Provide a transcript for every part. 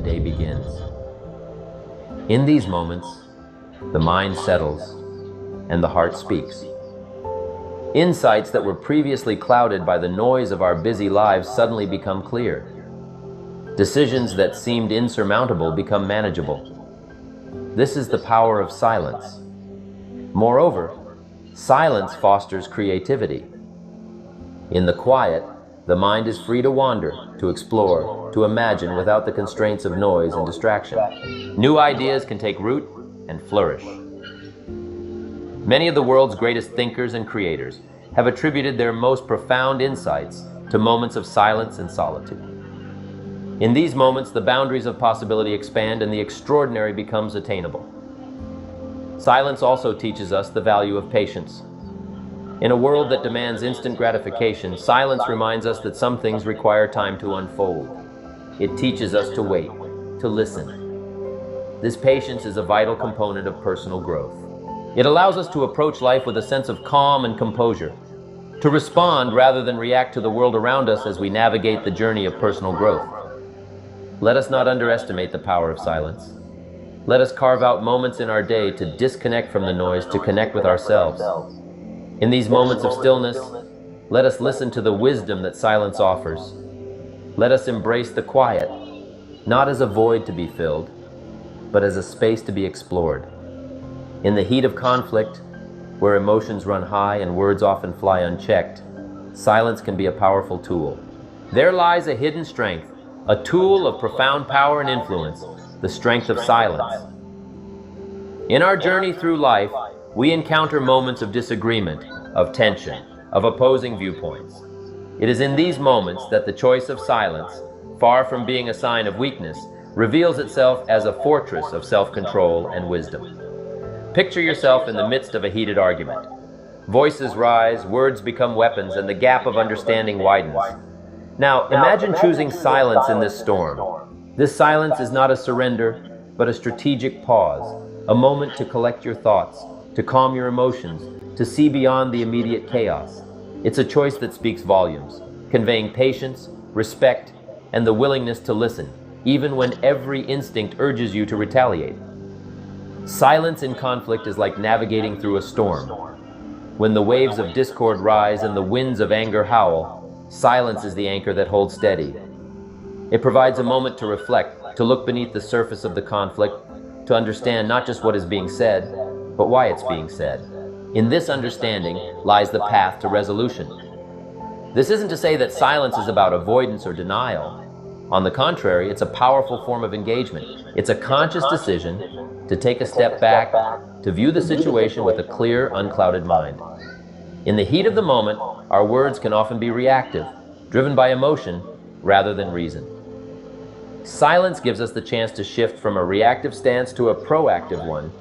day begins. In these moments, the mind settles and the heart speaks. Insights that were previously clouded by the noise of our busy lives suddenly become clear. Decisions that seemed insurmountable become manageable. This is the power of silence. Moreover, silence fosters creativity. In the quiet, the mind is free to wander, to explore, to imagine without the constraints of noise and distraction. New ideas can take root and flourish. Many of the world's greatest thinkers and creators have attributed their most profound insights to moments of silence and solitude. In these moments, the boundaries of possibility expand and the extraordinary becomes attainable. Silence also teaches us the value of patience. In a world that demands instant gratification, silence reminds us that some things require time to unfold. It teaches us to wait, to listen. This patience is a vital component of personal growth. It allows us to approach life with a sense of calm and composure, to respond rather than react to the world around us as we navigate the journey of personal growth. Let us not underestimate the power of silence. Let us carve out moments in our day to disconnect from the noise, to connect with ourselves. In these moments of stillness, let us listen to the wisdom that silence offers. Let us embrace the quiet, not as a void to be filled, but as a space to be explored. In the heat of conflict, where emotions run high and words often fly unchecked, silence can be a powerful tool. There lies a hidden strength, a tool of profound power and influence, the strength of silence. In our journey through life, we encounter moments of disagreement, of tension, of opposing viewpoints. It is in these moments that the choice of silence, far from being a sign of weakness, reveals itself as a fortress of self-control and wisdom. Picture yourself in the midst of a heated argument. Voices rise, words become weapons, and the gap of understanding widens. Now, imagine choosing silence in this storm. This silence is not a surrender, but a strategic pause, a moment to collect your thoughts, to calm your emotions, to see beyond the immediate chaos. It's a choice that speaks volumes, conveying patience, respect, and the willingness to listen, even when every instinct urges you to retaliate. Silence in conflict is like navigating through a storm. When the waves of discord rise and the winds of anger howl, silence is the anchor that holds steady. It provides a moment to reflect, to look beneath the surface of the conflict, to understand not just what is being said, but why it's being said. In this understanding lies the path to resolution. This isn't to say that silence is about avoidance or denial. On the contrary, it's a powerful form of engagement. It's a conscious decision to take a step back, to view the situation with a clear, unclouded mind. In the heat of the moment, our words can often be reactive, driven by emotion rather than reason. Silence gives us the chance to shift from a reactive stance to a proactive one,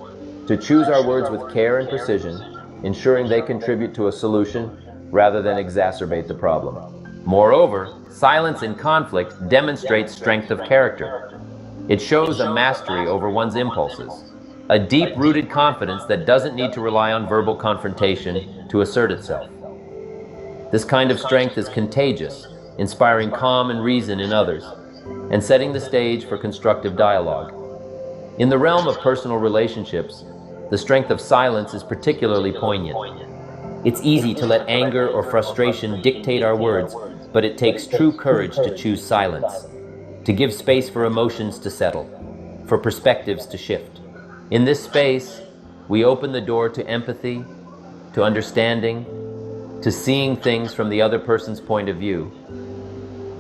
to choose our words with care and precision, ensuring they contribute to a solution rather than exacerbate the problem. Moreover, silence in conflict demonstrates strength of character. It shows a mastery over one's impulses, a deep-rooted confidence that doesn't need to rely on verbal confrontation to assert itself. This kind of strength is contagious, inspiring calm and reason in others, and setting the stage for constructive dialogue. In the realm of personal relationships, the strength of silence is particularly poignant. It's easy to let anger or frustration dictate our words, but it takes true courage to choose silence, to give space for emotions to settle, for perspectives to shift. In this space, we open the door to empathy, to understanding, to seeing things from the other person's point of view.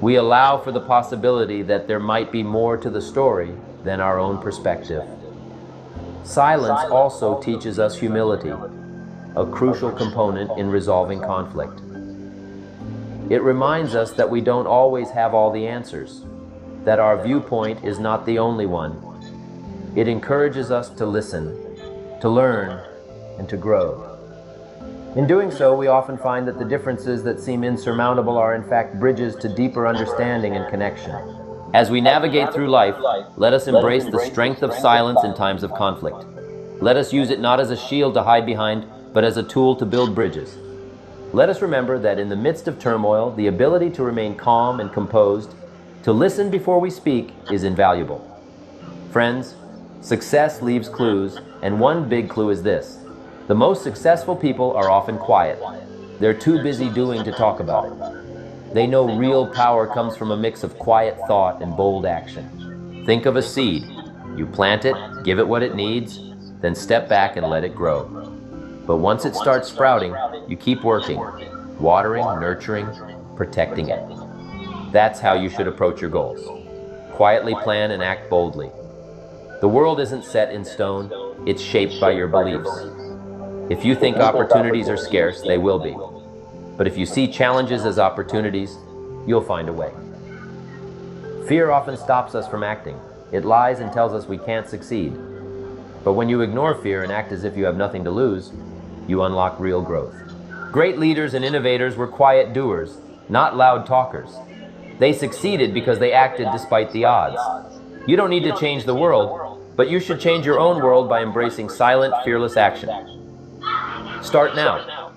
We allow for the possibility that there might be more to the story than our own perspective. Silence also teaches us humility, a crucial component in resolving conflict. It reminds us that we don't always have all the answers, that our viewpoint is not the only one. It encourages us to listen, to learn, and to grow. In doing so, we often find that the differences that seem insurmountable are in fact bridges to deeper understanding and connection. As we navigate through life, let us embrace the strength of silence in times of conflict. Let us use it not as a shield to hide behind, but as a tool to build bridges. Let us remember that in the midst of turmoil, the ability to remain calm and composed, to listen before we speak, is invaluable. Friends, success leaves clues, and one big clue is this. The most successful people are often quiet. They're too busy doing to talk about it. They know real power comes from a mix of quiet thought and bold action. Think of a seed. You plant it, give it what it needs, then step back and let it grow. But once it starts sprouting, you keep working, watering, nurturing, protecting it. That's how you should approach your goals. Quietly plan and act boldly. The world isn't set in stone, it's shaped by your beliefs. If you think opportunities are scarce, they will be. But if you see challenges as opportunities, you'll find a way. Fear often stops us from acting. It lies and tells us we can't succeed. But when you ignore fear and act as if you have nothing to lose, you unlock real growth. Great leaders and innovators were quiet doers, not loud talkers. They succeeded because they acted despite the odds. You don't need to change the world, but you should change your own world by embracing silent, fearless action. Start now.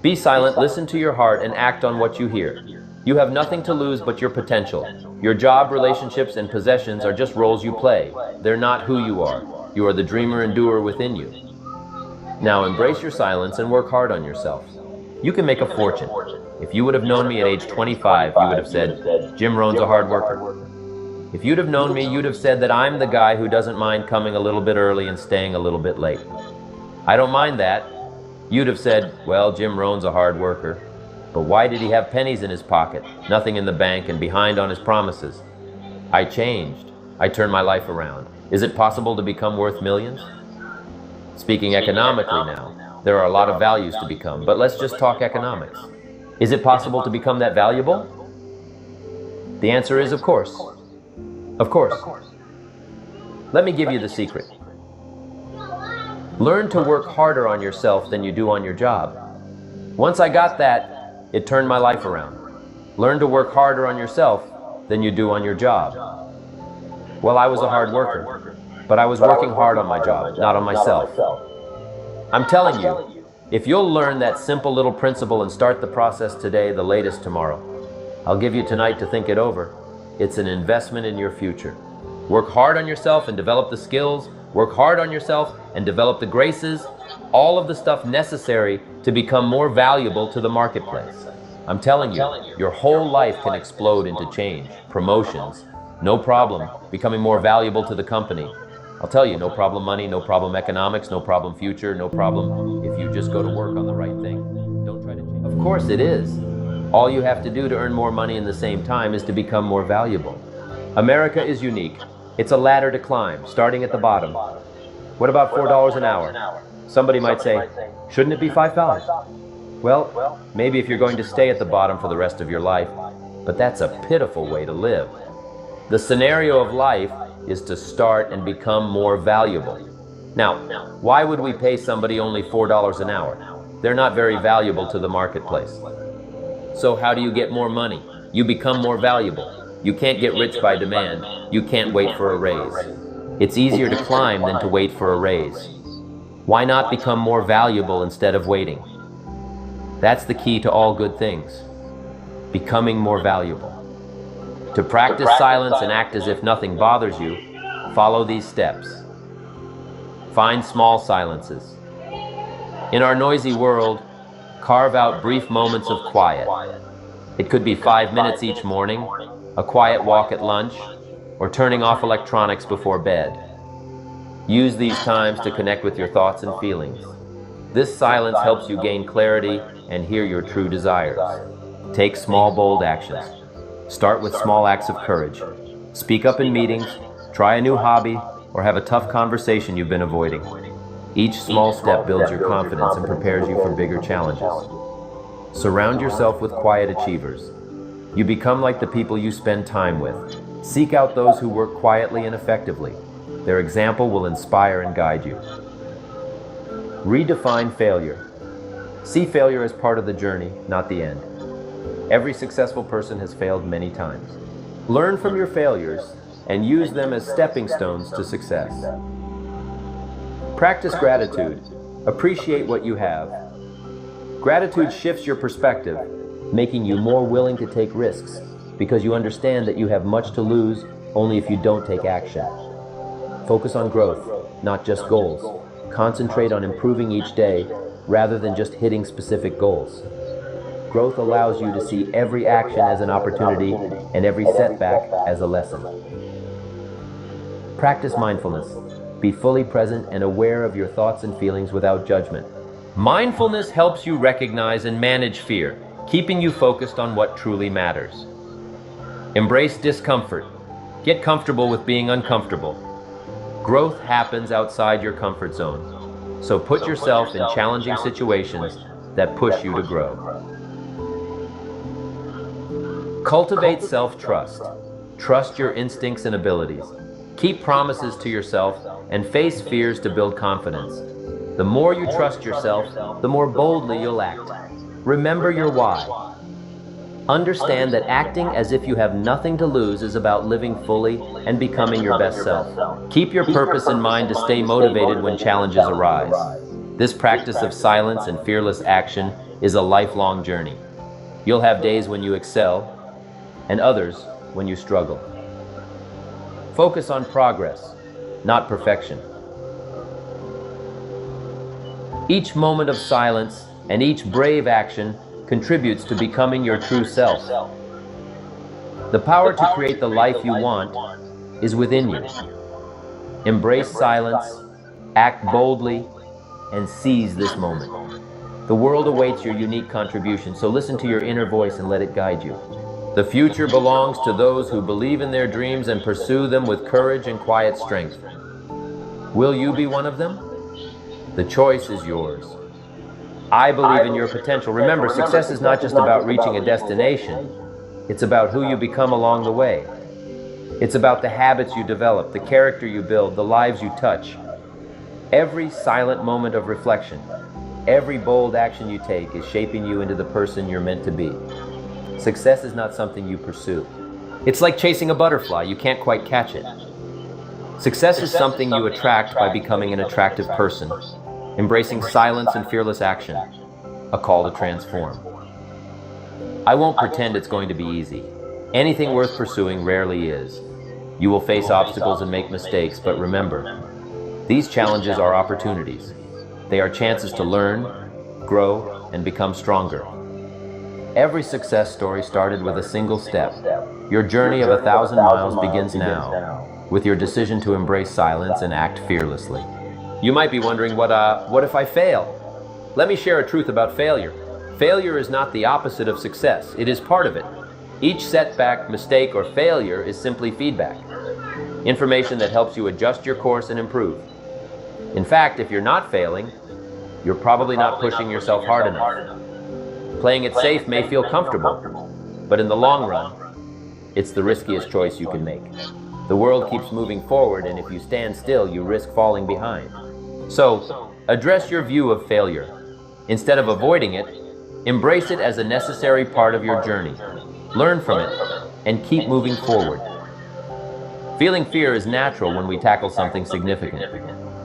Be silent, listen to your heart, and act on what you hear. You have nothing to lose but your potential. Your job, relationships, and possessions are just roles you play. They're not who you are. You are the dreamer and doer within you. Now embrace your silence and work hard on yourself. You can make a fortune. If you would have known me at age 25, you would have said, Jim Rohn's a hard worker. If you'd have known me, you'd have said that I'm the guy who doesn't mind coming a little bit early and staying a little bit late. I don't mind that. You'd have said, well, Jim Rohn's a hard worker. But why did he have pennies in his pocket, nothing in the bank, and behind on his promises? I changed. I turned my life around. Is it possible to become worth millions? Speaking economically now, there are a lot of values to become, but let's just talk economics. Is it possible to become that valuable? The answer is of course. Of course. Let me give you the secret. Learn to work harder on yourself than you do on your job. Once I got that, it turned my life around. Learn to work harder on yourself than you do on your job. Well, I was a hard worker, but I was working hard on my job, not on myself. I'm telling you, if you'll learn that simple little principle and start the process today, the latest tomorrow. I'll give you tonight to think it over. It's an investment in your future. Work hard on yourself and develop the skills. Work hard on yourself and develop the graces, all of the stuff necessary to become more valuable to the marketplace. I'm telling you, your whole life can explode into change, promotions, no problem, becoming more valuable to the company. I'll tell you, no problem money, no problem economics, no problem future, no problem if you just go to work on the right thing. Don't try to change. Of course it is. All you have to do to earn more money in the same time is to become more valuable. America is unique. It's a ladder to climb, starting at the bottom. What about $4 an hour? Somebody might say, shouldn't it be $5? Well, maybe if you're going to stay at the bottom for the rest of your life, but that's a pitiful way to live. The scenario of life is to start and become more valuable. Now, why would we pay somebody only $4 an hour? They're not very valuable to the marketplace. So how do you get more money? You become more valuable. You can't get rich by demand. You can't wait for a raise. It's easier to climb than to wait for a raise. Why not become more valuable instead of waiting? That's the key to all good things. Becoming more valuable. To practice silence and act as if nothing bothers you, follow these steps. Find small silences. In our noisy world, carve out brief moments of quiet. It could be 5 minutes each morning, a quiet walk at lunch, or turning off electronics before bed. Use these times to connect with your thoughts and feelings. This silence helps you gain clarity and hear your true desires. Take small, bold actions. Start with small acts of courage. Speak up in meetings, try a new hobby, or have a tough conversation you've been avoiding. Each small step builds your confidence and prepares you for bigger challenges. Surround yourself with quiet achievers. You become like the people you spend time with. Seek out those who work quietly and effectively. Their example will inspire and guide you. Redefine failure. See failure as part of the journey, not the end. Every successful person has failed many times. Learn from your failures and use them as stepping stones to success. Practice gratitude. Appreciate what you have. Gratitude shifts your perspective, making you more willing to take risks because you understand that you have much to lose only if you don't take action. Focus on growth, not just goals. Concentrate on improving each day rather than just hitting specific goals. Growth allows you to see every action as an opportunity and every setback as a lesson. Practice mindfulness. Be fully present and aware of your thoughts and feelings without judgment. Mindfulness helps you recognize and manage fear, keeping you focused on what truly matters. Embrace discomfort. Get comfortable with being uncomfortable. Growth happens outside your comfort zone, so put yourself in challenging situations that push you to grow. Cultivate self-trust. Trust your instincts and abilities. Keep promises to yourself and face fears to build confidence. The more you trust yourself, the more boldly you'll act. Remember your why. Understand that acting as if you have nothing to lose is about living fully and becoming your best self. Keep your purpose in mind to stay motivated when challenges arise. This practice of silence and fearless action is a lifelong journey. You'll have days when you excel, and others when you struggle. Focus on progress, not perfection. Each moment of silence and each brave action contributes to becoming your true self. The power to create the life you want is within you. Embrace silence, act boldly, and seize this moment. The world awaits your unique contribution, so listen to your inner voice and let it guide you. The future belongs to those who believe in their dreams and pursue them with courage and quiet strength. Will you be one of them? The choice is yours. I believe in your potential. Remember, success is not just about reaching a destination. It's about who you become along the way. It's about the habits you develop, the character you build, the lives you touch. Every silent moment of reflection, every bold action you take is shaping you into the person you're meant to be. Success is not something you pursue. It's like chasing a butterfly, you can't quite catch it. Success is something you attract by becoming an attractive person, embracing silence and fearless action, a call to transform. I won't pretend it's going to be easy. Anything worth pursuing rarely is. You will face obstacles and make mistakes, but remember, these challenges are opportunities. They are chances to learn, grow, and become stronger. Every success story started with a single step. Your journey of 1,000 miles begins now, with your decision to embrace silence and act fearlessly. You might be wondering, what if I fail? Let me share a truth about failure. Failure is not the opposite of success. It is part of it. Each setback, mistake, or failure is simply feedback. Information that helps you adjust your course and improve. In fact, if you're not failing, you're probably not pushing yourself hard enough. Playing it safe may feel comfortable, but in the long run, it's the riskiest choice you can make. The world keeps moving forward, and if you stand still, you risk falling behind. So, address your view of failure. Instead of avoiding it, embrace it as a necessary part of your journey. Learn from it, and keep moving forward. Feeling fear is natural when we tackle something significant,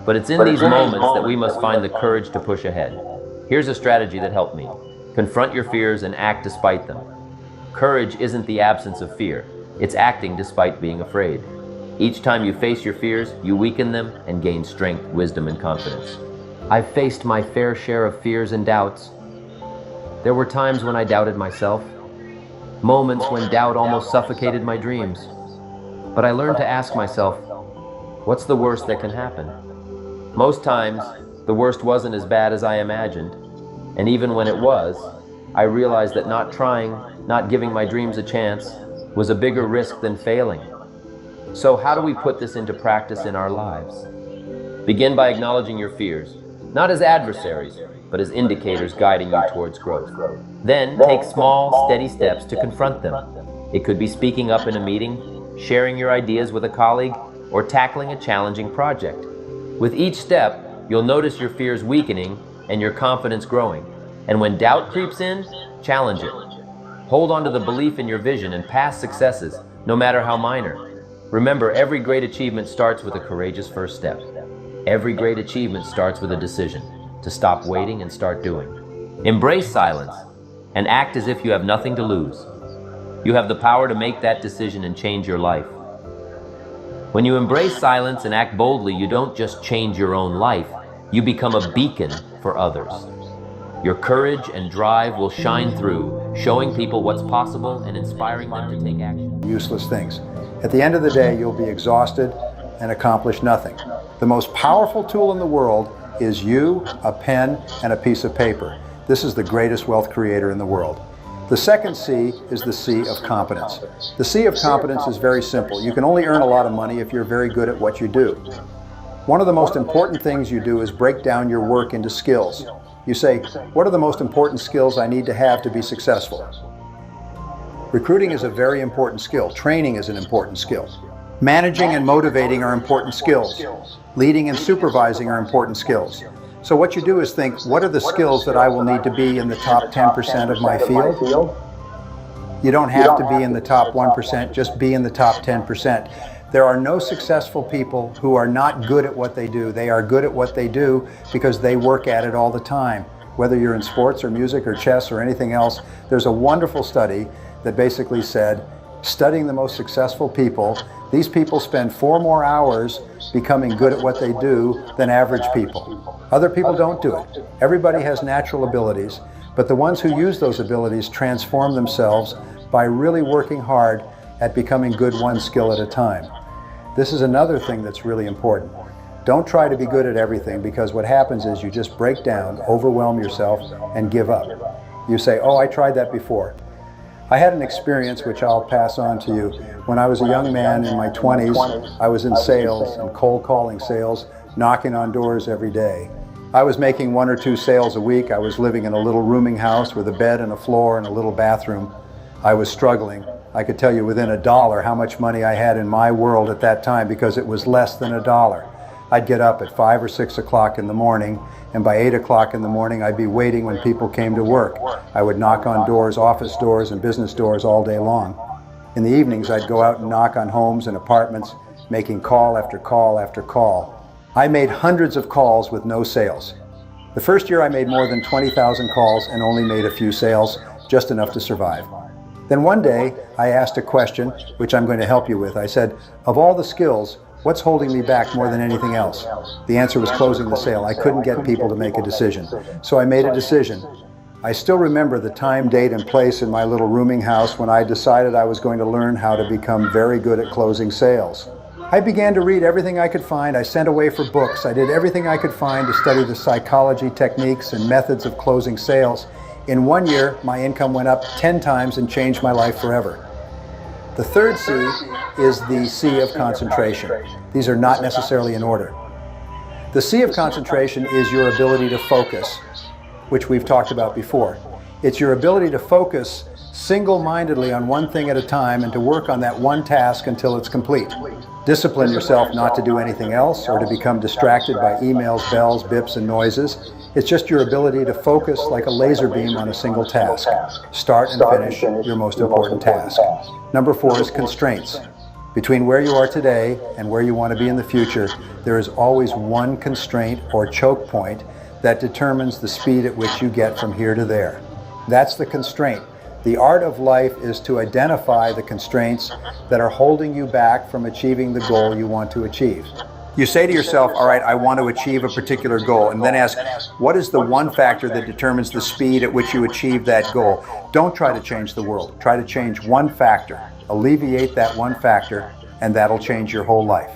but it's in these moments that we must find the courage to push ahead. Here's a strategy that helped me. Confront your fears and act despite them. Courage isn't the absence of fear, it's acting despite being afraid. Each time you face your fears, you weaken them and gain strength, wisdom, and confidence. I've faced my fair share of fears and doubts. There were times when I doubted myself, moments when doubt almost suffocated my dreams. But I learned to ask myself, what's the worst that can happen? Most times, the worst wasn't as bad as I imagined. And even when it was, I realized that not trying, not giving my dreams a chance, was a bigger risk than failing. So how do we put this into practice in our lives? Begin by acknowledging your fears, not as adversaries, but as indicators guiding you towards growth. Then take small, steady steps to confront them. It could be speaking up in a meeting, sharing your ideas with a colleague, or tackling a challenging project. With each step, you'll notice your fears weakening and your confidence growing. And when doubt creeps in, challenge it. Hold on to the belief in your vision and past successes, no matter how minor. Remember, every great achievement starts with a courageous first step. Every great achievement starts with a decision to stop waiting and start doing. Embrace silence and act as if you have nothing to lose. You have the power to make that decision and change your life. When you embrace silence and act boldly, you don't just change your own life, you become a beacon for others. Your courage and drive will shine through, showing people what's possible and inspiring them to take action. Useless things. At the end of the day, you'll be exhausted and accomplish nothing. The most powerful tool in the world is you, a pen, and a piece of paper. This is the greatest wealth creator in the world. The second C is the C of competence. The C of competence is very simple. You can only earn a lot of money if you're very good at what you do. One of the most important things you do is break down your work into skills. You say, what are the most important skills I need to have to be successful? Recruiting is a very important skill. Training is an important skill. Managing and motivating are important skills. Leading and supervising are important skills. So what you do is think, what are the skills that I will need to be in the top 10% of my field? You don't have to be in the top 1%, just be in the top 10%. There are no successful people who are not good at what they do. They are good at what they do because they work at it all the time. Whether you're in sports or music or chess or anything else, there's a wonderful study that basically said, studying the most successful people, these people spend 4 more hours becoming good at what they do than average people. Other people don't do it. Everybody has natural abilities, but the ones who use those abilities transform themselves by really working hard at becoming good one skill at a time. This is another thing that's really important. Don't try to be good at everything, because what happens is you just break down, overwhelm yourself, and give up. You say, oh, I tried that before. I had an experience which I'll pass on to you. When I was a young man in my 20s, I was in sales and cold calling sales, knocking on doors every day. I was making 1 or 2 sales a week. I was living in a little rooming house with a bed and a floor and a little bathroom. I was struggling. I could tell you within $1 how much money I had in my world at that time, because it was less than $1. I'd get up at 5 or 6 o'clock in the morning, and by 8 o'clock in the morning I'd be waiting when people came to work. I would knock on doors, office doors and business doors all day long. In the evenings I'd go out and knock on homes and apartments, making call after call after call. I made hundreds of calls with no sales. The first year I made more than 20,000 calls and only made a few sales, just enough to survive. Then one day I asked a question, which I'm going to help you with. I said, of all the skills, what's holding me back more than anything else? The answer was closing the sale. I couldn't get people to make a decision. So I made a decision. I still remember the time, date, and place in my little rooming house when I decided I was going to learn how to become very good at closing sales. I began to read everything I could find. I sent away for books. I did everything I could find to study the psychology, techniques, and methods of closing sales. In 1 year, my income went up 10 times and changed my life forever. The third C is the C of concentration. These are not necessarily in order. The C of concentration is your ability to focus, which we've talked about before. It's your ability to focus single-mindedly on one thing at a time and to work on that one task until it's complete. Discipline yourself not to do anything else or to become distracted by emails, bells, bips, and noises. It's just your ability to focus like a laser beam on a single task. Start and finish your most important task. Number 4 is constraints. Between where you are today and where you want to be in the future, there is always one constraint or choke point that determines the speed at which you get from here to there. That's the constraint. The art of life is to identify the constraints that are holding you back from achieving the goal you want to achieve. You say to yourself, all right, I want to achieve a particular goal, and then ask, what is the one factor that determines the speed at which you achieve that goal? Don't try to change the world. Try to change one factor. Alleviate that one factor, and that'll change your whole life.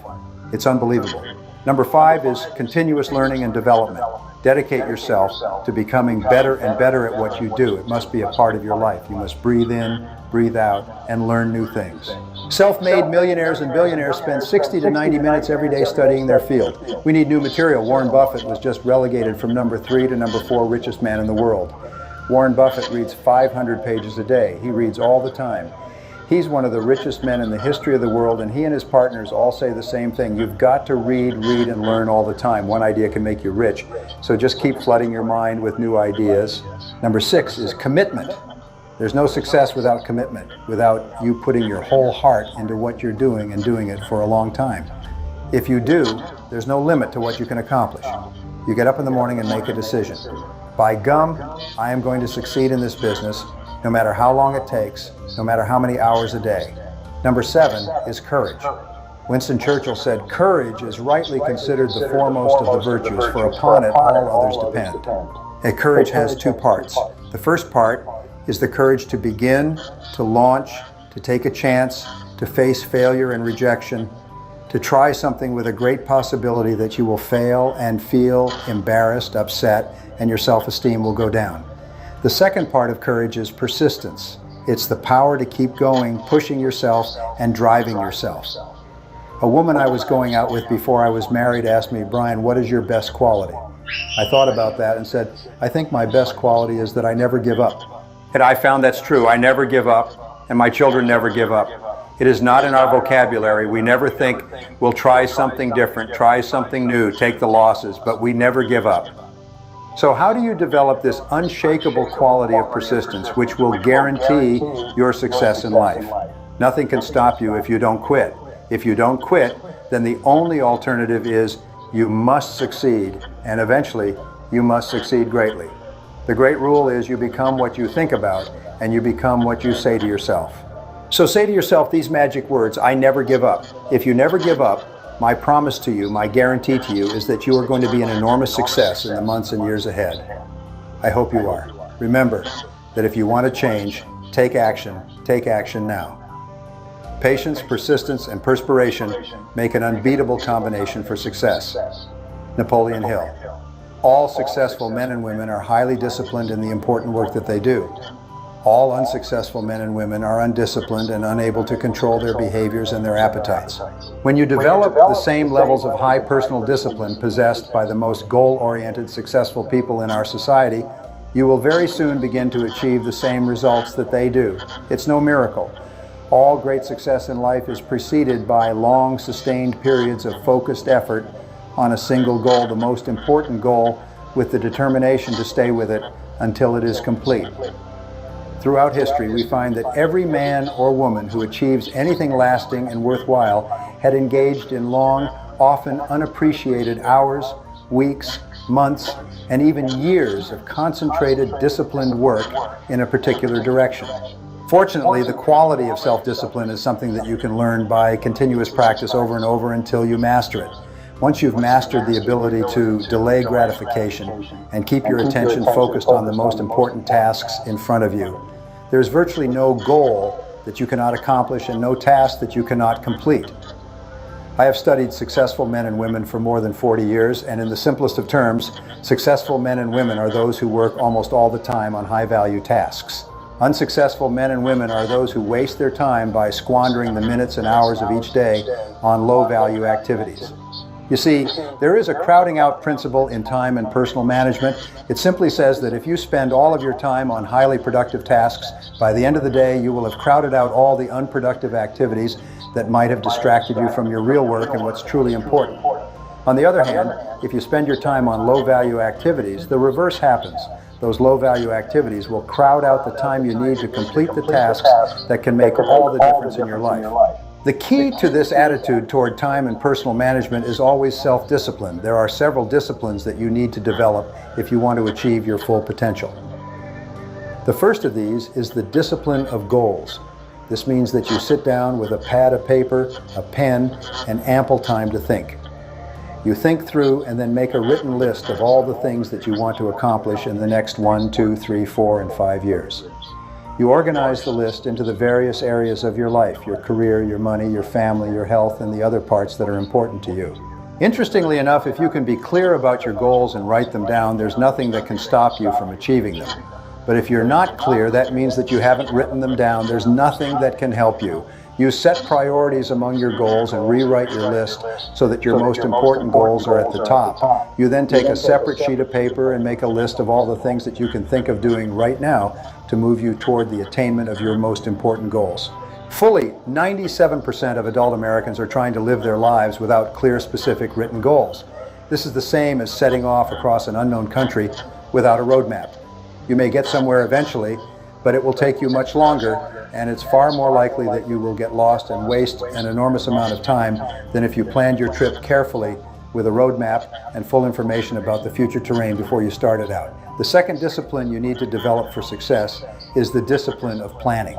It's unbelievable. Number 5 is continuous learning and development. Dedicate yourself to becoming better and better at what you do. It must be a part of your life. You must breathe in, breathe out, and learn new things. Self-made millionaires and billionaires spend 60 to 90 minutes every day studying their field. We need new material. Warren Buffett was just relegated from number 3 to number 4 richest man in the world. Warren Buffett reads 500 pages a day. He reads all the time. He's one of the richest men in the history of the world, and he and his partners all say the same thing. You've got to read, and learn all the time. One idea can make you rich. So just keep flooding your mind with new ideas. Number 6 is commitment. There's no success without commitment, without you putting your whole heart into what you're doing and doing it for a long time. If you do, there's no limit to what you can accomplish. You get up in the morning and make a decision. By gum, I am going to succeed in this business, no matter how long it takes, no matter how many hours a day. Number 7 is courage. Winston Churchill said, "Courage is rightly considered the foremost of the virtues, for upon it all others depend." And courage has two parts. The first part is the courage to begin, to launch, to take a chance, to face failure and rejection, to try something with a great possibility that you will fail and feel embarrassed, upset, and your self-esteem will go down. The second part of courage is persistence. It's the power to keep going, pushing yourself and driving yourself. A woman I was going out with before I was married asked me, "Brian, what is your best quality?" I thought about that and said, "I think my best quality is that I never give up." And I found that's true. I never give up, and my children never give up. It is not in our vocabulary. We never think we'll try something different, try something new, take the losses, but we never give up. So how do you develop this unshakable quality of persistence, which will guarantee your success in life? Nothing can stop you if you don't quit. If you don't quit, then the only alternative is you must succeed, and eventually you must succeed greatly. The great rule is you become what you think about, and you become what you say to yourself. So say to yourself these magic words, "I never give up." If you never give up, my promise to you, my guarantee to you, is that you are going to be an enormous success in the months and years ahead. I hope you are. Remember that if you want to change, take action now. Patience, persistence, and perspiration make an unbeatable combination for success. Napoleon Hill. All successful men and women are highly disciplined in the important work that they do. All unsuccessful men and women are undisciplined and unable to control their behaviors and their appetites. When you develop the same levels of high personal discipline possessed by the most goal-oriented, successful people in our society, you will very soon begin to achieve the same results that they do. It's no miracle. All great success in life is preceded by long, sustained periods of focused effort on a single goal, the most important goal, with the determination to stay with it until it is complete. Throughout history, we find that every man or woman who achieves anything lasting and worthwhile had engaged in long, often unappreciated hours, weeks, months, and even years of concentrated, disciplined work in a particular direction. Fortunately, the quality of self-discipline is something that you can learn by continuous practice over and over until you master it. Once you've mastered the ability to delay gratification and keep your attention focused on the most important tasks in front of you, there's virtually no goal that you cannot accomplish and no task that you cannot complete. I have studied successful men and women for more than 40 years, and in the simplest of terms, successful men and women are those who work almost all the time on high-value tasks. Unsuccessful men and women are those who waste their time by squandering the minutes and hours of each day on low-value activities. You see, there is a crowding out principle in time and personal management. It simply says that if you spend all of your time on highly productive tasks, by the end of the day you will have crowded out all the unproductive activities that might have distracted you from your real work and what's truly important. On the other hand, if you spend your time on low-value activities, the reverse happens. Those low-value activities will crowd out the time you need to complete the tasks that can make all the difference in your life. The key to this attitude toward time and personal management is always self-discipline. There are several disciplines that you need to develop if you want to achieve your full potential. The first of these is the discipline of goals. This means that you sit down with a pad of paper, a pen, and ample time to think. You think through and then make a written list of all the things that you want to accomplish in the next 1, 2, 3, 4, and 5 years. You organize the list into the various areas of your life, your career, your money, your family, your health, and the other parts that are important to you. Interestingly enough, if you can be clear about your goals and write them down, there's nothing that can stop you from achieving them. But if you're not clear, that means that you haven't written them down. There's nothing that can help you. You set priorities among your goals and rewrite your list so that your most important goals are at the top. You then take a separate sheet of paper and make a list of all the things that you can think of doing right now to move you toward the attainment of your most important goals. Fully 97% of adult Americans are trying to live their lives without clear, specific written goals. This is the same as setting off across an unknown country without a roadmap. You may get somewhere eventually, but it will take you much longer, and it's far more likely that you will get lost and waste an enormous amount of time than if you planned your trip carefully with a roadmap and full information about the future terrain before you started out. The second discipline you need to develop for success is the discipline of planning.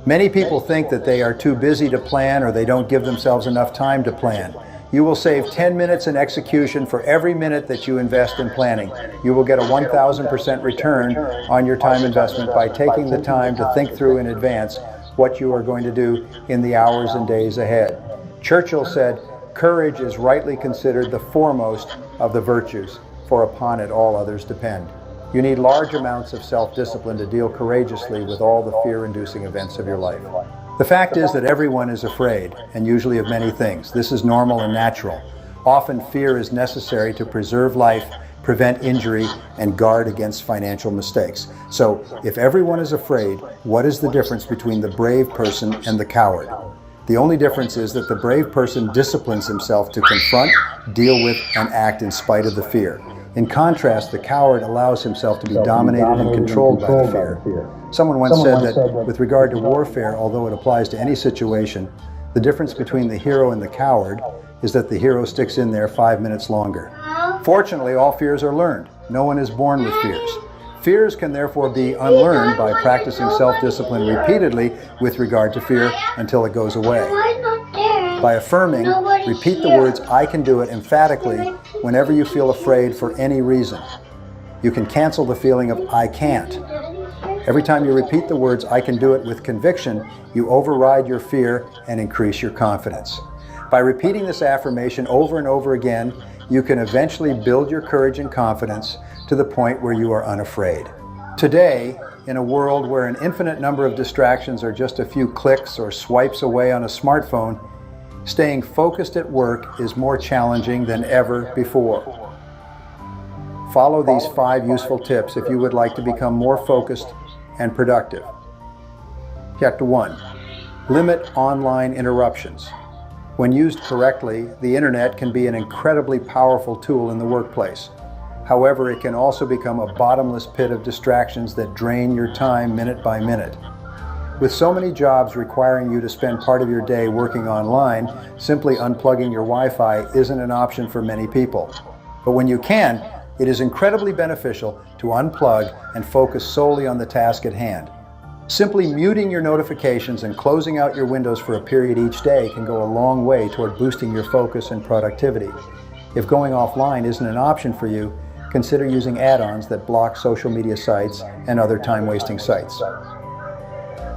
Many people think that they are too busy to plan or they don't give themselves enough time to plan. You will save 10 minutes in execution for every minute that you invest in planning. You will get a 1,000% return on your time investment by taking the time to think through in advance what you are going to do in the hours and days ahead. Churchill said, "Courage is rightly considered the foremost of the virtues, for upon it all others depend." You need large amounts of self-discipline to deal courageously with all the fear-inducing events of your life. The fact is that everyone is afraid, and usually of many things. This is normal and natural. Often fear is necessary to preserve life, prevent injury, and guard against financial mistakes. So, if everyone is afraid, what is the difference between the brave person and the coward? The only difference is that the brave person disciplines himself to confront, deal with, and act in spite of the fear. In contrast, the coward allows himself to be dominated and controlled by the fear. Someone once said that with regard to warfare, although it applies to any situation, the difference between the hero and the coward is that the hero sticks in there 5 minutes longer. Fortunately, all fears are learned. No one is born with fears. Fears can therefore be unlearned by practicing self-discipline repeatedly with regard to fear until it goes away. By affirming, repeat the words, "I can do it," emphatically whenever you feel afraid for any reason. You can cancel the feeling of "I can't." Every time you repeat the words, "I can do it," with conviction, you override your fear and increase your confidence. By repeating this affirmation over and over again, you can eventually build your courage and confidence to the point where you are unafraid. Today, in a world where an infinite number of distractions are just a few clicks or swipes away on a smartphone, staying focused at work is more challenging than ever before. Follow these 5 useful tips if you would like to become more focused and productive. Chapter 1. Limit online interruptions. When used correctly, the internet can be an incredibly powerful tool in the workplace. However, it can also become a bottomless pit of distractions that drain your time minute by minute. With so many jobs requiring you to spend part of your day working online, simply unplugging your Wi-Fi isn't an option for many people. But when you can, it is incredibly beneficial to unplug and focus solely on the task at hand. Simply muting your notifications and closing out your windows for a period each day can go a long way toward boosting your focus and productivity. If going offline isn't an option for you, consider using add-ons that block social media sites and other time-wasting sites.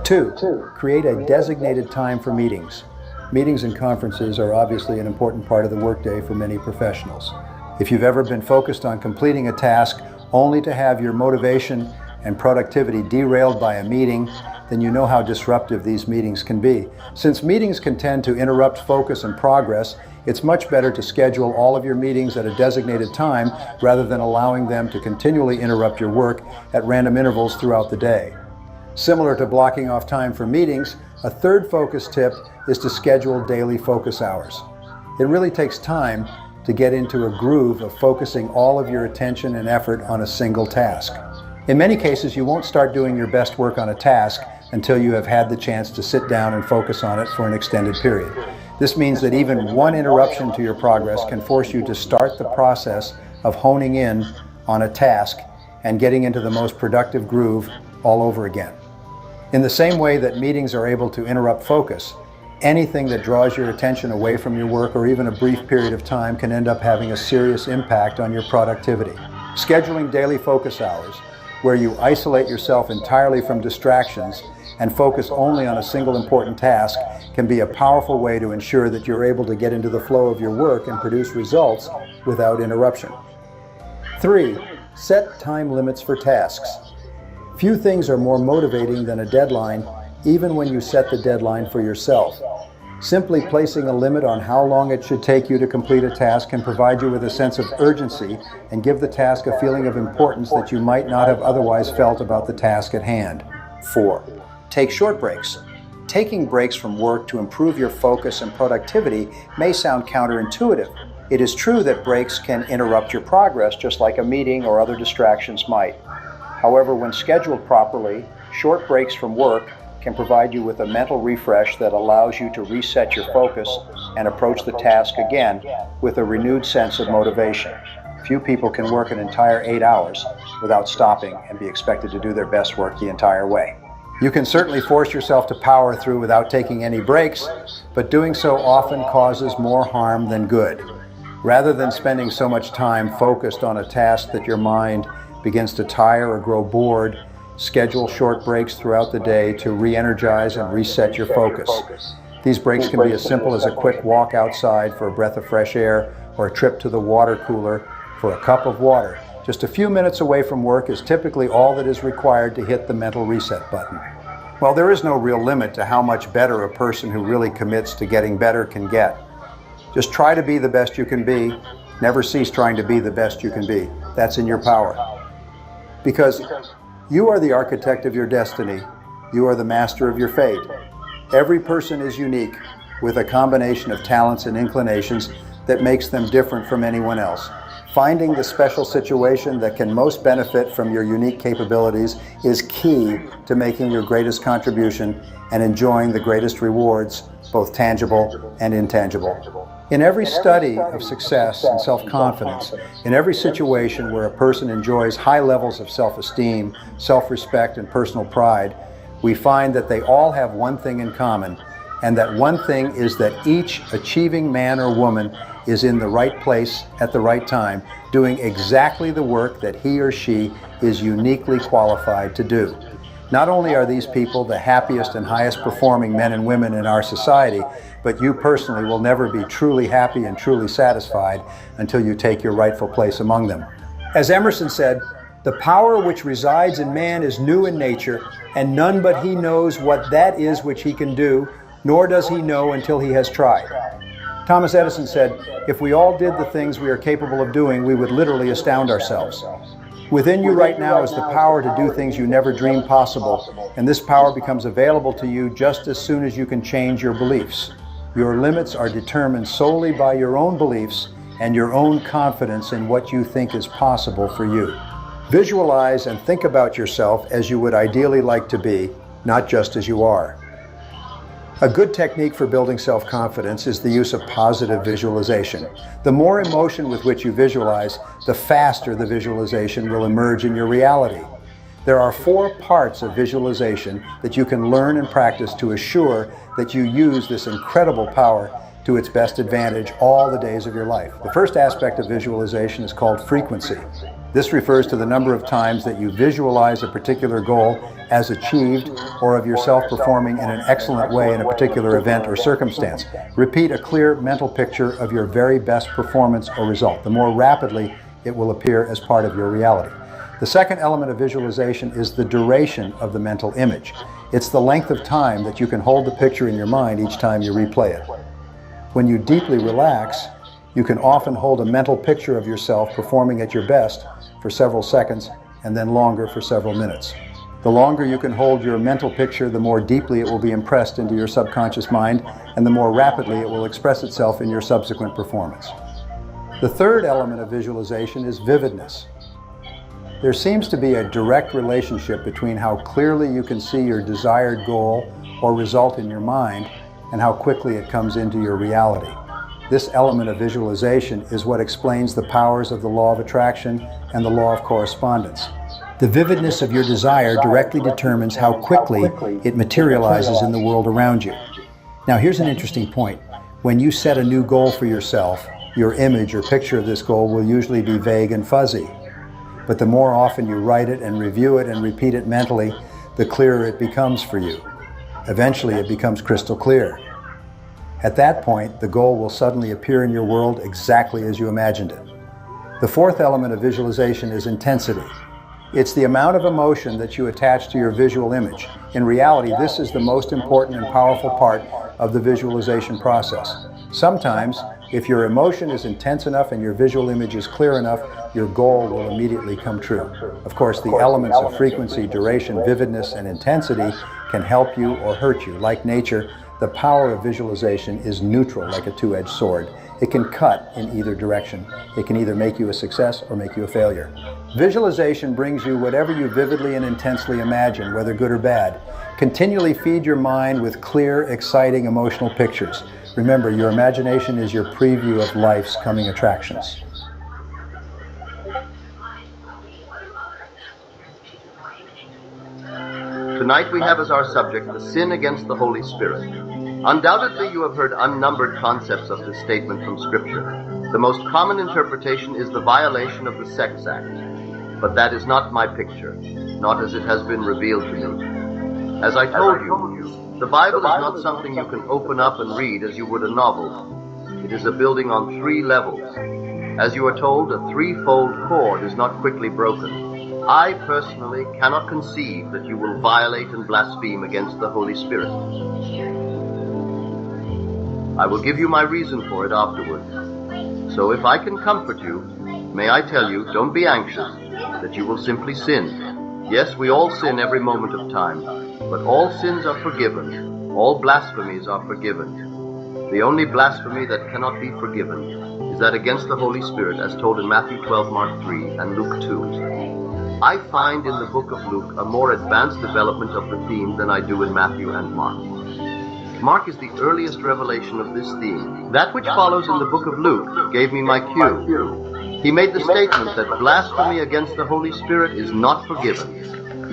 2. Create a designated time for meetings. Meetings and conferences are obviously an important part of the workday for many professionals. If you've ever been focused on completing a task only to have your motivation and productivity derailed by a meeting, then you know how disruptive these meetings can be. Since meetings can tend to interrupt focus and progress, it's much better to schedule all of your meetings at a designated time rather than allowing them to continually interrupt your work at random intervals throughout the day. Similar to blocking off time for meetings, a third focus tip is to schedule daily focus hours. It really takes time to get into a groove of focusing all of your attention and effort on a single task. In many cases, you won't start doing your best work on a task until you have had the chance to sit down and focus on it for an extended period. This means that even one interruption to your progress can force you to start the process of honing in on a task and getting into the most productive groove all over again. In the same way that meetings are able to interrupt focus, anything that draws your attention away from your work or even a brief period of time can end up having a serious impact on your productivity. Scheduling daily focus hours, where you isolate yourself entirely from distractions and focus only on a single important task, can be a powerful way to ensure that you're able to get into the flow of your work and produce results without interruption. 3. Set time limits for tasks. Few things are more motivating than a deadline, even when you set the deadline for yourself. Simply placing a limit on how long it should take you to complete a task can provide you with a sense of urgency and give the task a feeling of importance that you might not have otherwise felt about the task at hand. 4. Take short breaks. Taking breaks from work to improve your focus and productivity may sound counterintuitive. It is true that breaks can interrupt your progress just like a meeting or other distractions might. However, when scheduled properly, short breaks from work can provide you with a mental refresh that allows you to reset your focus and approach the task again with a renewed sense of motivation. Few people can work an entire 8 hours without stopping and be expected to do their best work the entire way. You can certainly force yourself to power through without taking any breaks, but doing so often causes more harm than good. Rather than spending so much time focused on a task that your mind begins to tire or grow bored, schedule short breaks throughout the day to re-energize and reset your focus. These breaks can be as simple as a quick walk outside for a breath of fresh air or a trip to the water cooler for a cup of water. Just a few minutes away from work is typically all that is required to hit the mental reset button. Well, there is no real limit to how much better a person who really commits to getting better can get. Just try to be the best you can be. Never cease trying to be the best you can be. That's in your power. Because you are the architect of your destiny. You are the master of your fate. Every person is unique, with a combination of talents and inclinations that makes them different from anyone else. Finding the special situation that can most benefit from your unique capabilities is key to making your greatest contribution and enjoying the greatest rewards, both tangible and intangible. In every study of success and self-confidence, in every situation where a person enjoys high levels of self-esteem, self-respect, and personal pride, we find that they all have one thing in common, and that one thing is that each achieving man or woman is in the right place at the right time, doing exactly the work that he or she is uniquely qualified to do. Not only are these people the happiest and highest performing men and women in our society, but you personally will never be truly happy and truly satisfied until you take your rightful place among them. As Emerson said, "The power which resides in man is new in nature, and none but he knows what that is which he can do, nor does he know until he has tried." Thomas Edison said, "If we all did the things we are capable of doing, we would literally astound ourselves." Within you right now is the power to do things you never dreamed possible, and this power becomes available to you just as soon as you can change your beliefs. Your limits are determined solely by your own beliefs and your own confidence in what you think is possible for you. Visualize and think about yourself as you would ideally like to be, not just as you are. A good technique for building self-confidence is the use of positive visualization. The more emotion with which you visualize, the faster the visualization will emerge in your reality. There are 4 parts of visualization that you can learn and practice to assure that you use this incredible power to its best advantage all the days of your life. The first aspect of visualization is called frequency. This refers to the number of times that you visualize a particular goal as achieved or of yourself performing in an excellent way in a particular event or circumstance. Repeat a clear mental picture of your very best performance or result. The more rapidly it will appear as part of your reality. The second element of visualization is the duration of the mental image. It's the length of time that you can hold the picture in your mind each time you replay it. When you deeply relax, you can often hold a mental picture of yourself performing at your best for several seconds and then longer for several minutes. The longer you can hold your mental picture, the more deeply it will be impressed into your subconscious mind, and the more rapidly it will express itself in your subsequent performance. The third element of visualization is vividness. There seems to be a direct relationship between how clearly you can see your desired goal or result in your mind and how quickly it comes into your reality. This element of visualization is what explains the powers of the law of attraction and the law of correspondence. The vividness of your desire directly determines how quickly it materializes in the world around you. Now, here's an interesting point. When you set a new goal for yourself, your image or picture of this goal will usually be vague and fuzzy. But the more often you write it and review it and repeat it mentally, the clearer it becomes for you. Eventually, it becomes crystal clear. At that point, the goal will suddenly appear in your world exactly as you imagined it. The fourth element of visualization is intensity. It's the amount of emotion that you attach to your visual image. In reality, this is the most important and powerful part of the visualization process. Sometimes, if your emotion is intense enough and your visual image is clear enough, your goal will immediately come true. Of course, the elements of frequency, duration, vividness, and intensity can help you or hurt you. Like nature, the power of visualization is neutral, like a two-edged sword. It can cut in either direction. It can either make you a success or make you a failure. Visualization brings you whatever you vividly and intensely imagine, whether good or bad. Continually feed your mind with clear, exciting, emotional pictures. Remember, your imagination is your preview of life's coming attractions. Tonight we have as our subject the sin against the Holy Spirit. Undoubtedly you have heard unnumbered concepts of this statement from Scripture. The most common interpretation is the violation of the sex act. But that is not my picture, not as it has been revealed to me. As I told you, the Bible is not something you can open up and read as you would a novel. It is a building on 3 levels. As you are told, a 3-fold cord is not quickly broken. I personally cannot conceive that you will violate and blaspheme against the Holy Spirit. I will give you my reason for it afterwards. So if I can comfort you, may I tell you, don't be anxious, that you will simply sin. Yes, we all sin every moment of time, but all sins are forgiven. All blasphemies are forgiven. The only blasphemy that cannot be forgiven is that against the Holy Spirit, as told in Matthew 12, Mark 3, and Luke 2. I find in the book of Luke a more advanced development of the theme than I do in Matthew and Mark. Mark is the earliest revelation of this theme. That which follows in the book of Luke gave me my cue. He made the statement that blasphemy against the Holy Spirit is not forgiven.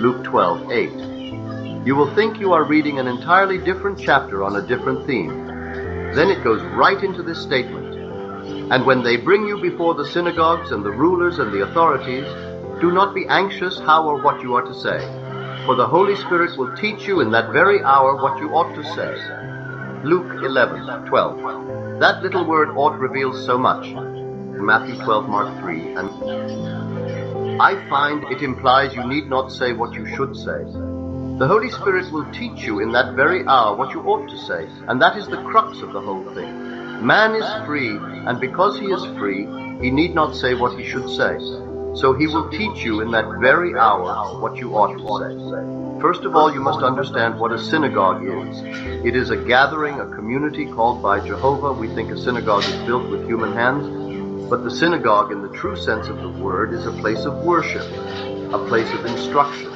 Luke 12:8. You will think you are reading an entirely different chapter on a different theme. Then it goes right into this statement. And when they bring you before the synagogues and the rulers and the authorities, do not be anxious how or what you are to say, for the Holy Spirit will teach you in that very hour what you ought to say. Luke 11:12. That little word ought reveals so much. Matthew 12, Mark 3, and I find it implies you need not say what you should say. The Holy Spirit will teach you in that very hour what you ought to say, and that is the crux of the whole thing. Man is free, and because he is free, he need not say what he should say. So he will teach you in that very hour what you ought to say. First of all, you must understand what a synagogue is. It is a gathering, a community called by Jehovah. We think a synagogue is built with human hands, but the synagogue in the true sense of the word is a place of worship, a place of instruction.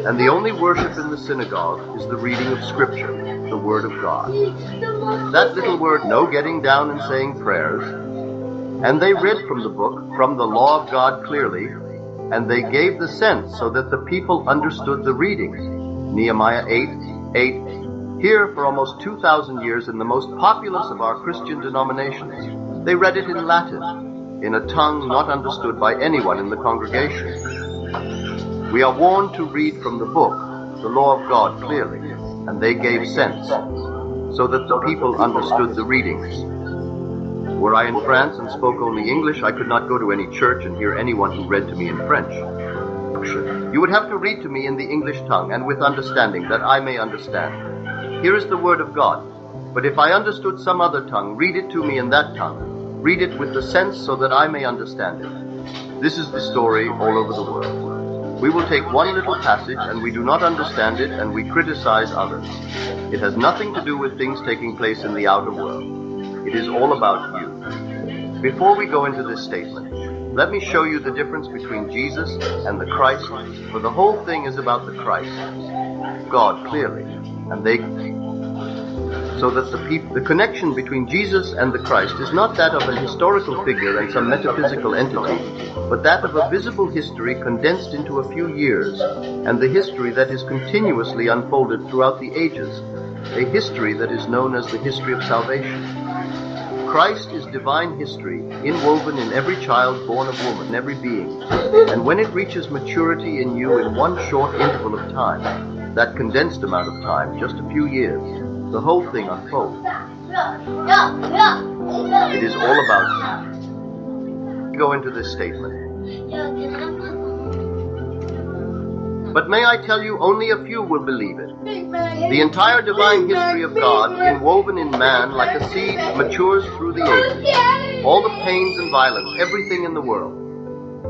And the only worship in the synagogue is the reading of Scripture, the Word of God. That little word, no getting down and saying prayers. And they read from the book, from the law of God clearly, and they gave the sense so that the people understood the readings. Nehemiah 8:8. Here, for almost 2,000 years, in the most populous of our Christian denominations, they read it in Latin, in a tongue not understood by anyone in the congregation. We are warned to read from the book, the law of God clearly, and they gave sense, so that the people understood the readings. Were I in France and spoke only English, I could not go to any church and hear anyone who read to me in French. You would have to read to me in the English tongue and with understanding, that I may understand. Here is the Word of God. But if I understood some other tongue, read it to me in that tongue. Read it with the sense so that I may understand it. This is the story all over the world. We will take one little passage and we do not understand it and we criticize others. It has nothing to do with things taking place in the outer world. It is all about you. Before we go into this statement, let me show you the difference between Jesus and the Christ, for the whole thing is about the Christ, God clearly, and so that the connection between Jesus and the Christ is not that of a historical figure and some metaphysical entity, but that of a visible history condensed into a few years, and the history that is continuously unfolded throughout the ages, a history that is known as the history of salvation. Christ is divine history, inwoven in every child born of woman, every being. And when it reaches maturity in you in one short interval of time, that condensed amount of time, just a few years, the whole thing unfolds. It is all about you. Go into this statement. But may I tell you, only a few will believe it. The entire divine history of God, inwoven in man like a seed, matures through the ages. All the pains and violence, everything in the world.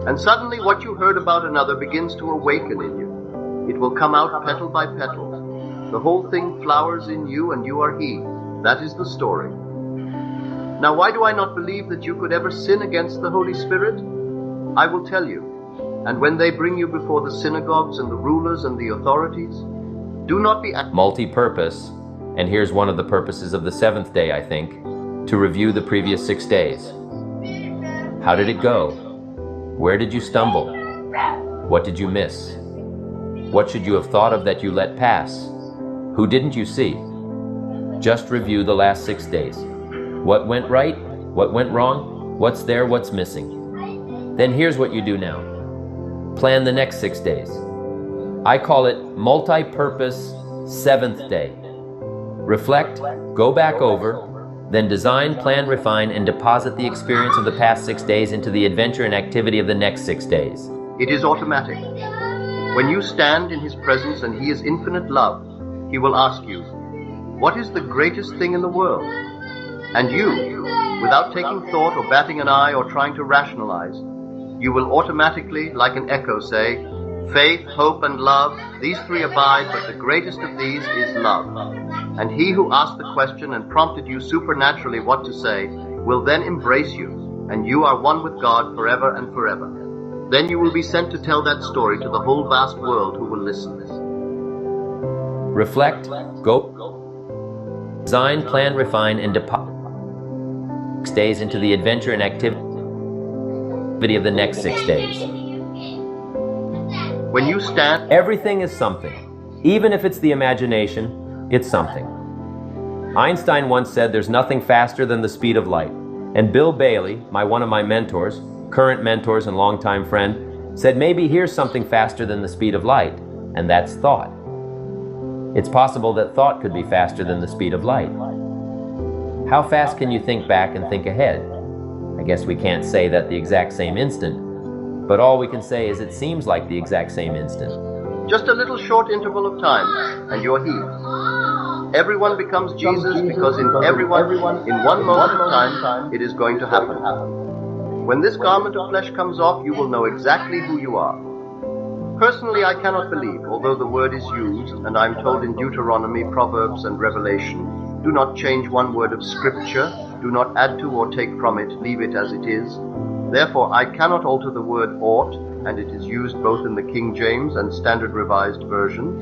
And suddenly what you heard about another begins to awaken in you. It will come out petal by petal. The whole thing flowers in you and you are he. That is the story. Now why do I not believe that you could ever sin against the Holy Spirit? I will tell you. And when they bring you before the synagogues and the rulers and the authorities, do not be multi-purpose, and here's one of the purposes of the 7th day, I think, to review the previous 6 days. How did it go? Where did you stumble? What did you miss? What should you have thought of that you let pass? Who didn't you see? Just review the last 6 days. What went right? What went wrong? What's there? What's missing? Then here's what you do now. Plan the next 6 days. I call it multi-purpose 7th day. Reflect, go back over, then design, plan, refine, and deposit the experience of the past 6 days into the adventure and activity of the next 6 days. It is automatic. When you stand in His presence and He is infinite love, He will ask you, "What is the greatest thing in the world?" And you, without taking thought or batting an eye or trying to rationalize, you will automatically, like an echo, say, "Faith, hope, and love, these three abide, but the greatest of these is love." And He who asked the question and prompted you supernaturally what to say will then embrace you, and you are one with God forever and forever. Then you will be sent to tell that story to the whole vast world who will listen. Reflect, go, design, plan, refine, and deposit 6 days into the adventure and activity of the next 6 days. When you stand, Everything is something. Even if it's the imagination, it's something. Einstein once said there's nothing faster than the speed of light. And Bill Bailey, one of my mentors, current mentors and longtime friend, said maybe here's something faster than the speed of light, and that's thought. It's possible that thought could be faster than the speed of light. How fast can you think back and think ahead? I guess we can't say that the exact same instant, but all we can say is it seems like the exact same instant. just a little short interval of time, and you're healed. Everyone becomes Jesus because in everyone, in one moment of time, it is going to happen. When this garment of flesh comes off, you will know exactly who you are. Personally, I cannot believe, although the word is used, and I'm told in Deuteronomy, Proverbs, and Revelation, do not change one word of Scripture, do not add to or take from it, leave it as it is. Therefore, I cannot alter the word ought, and it is used both in the King James and Standard Revised versions.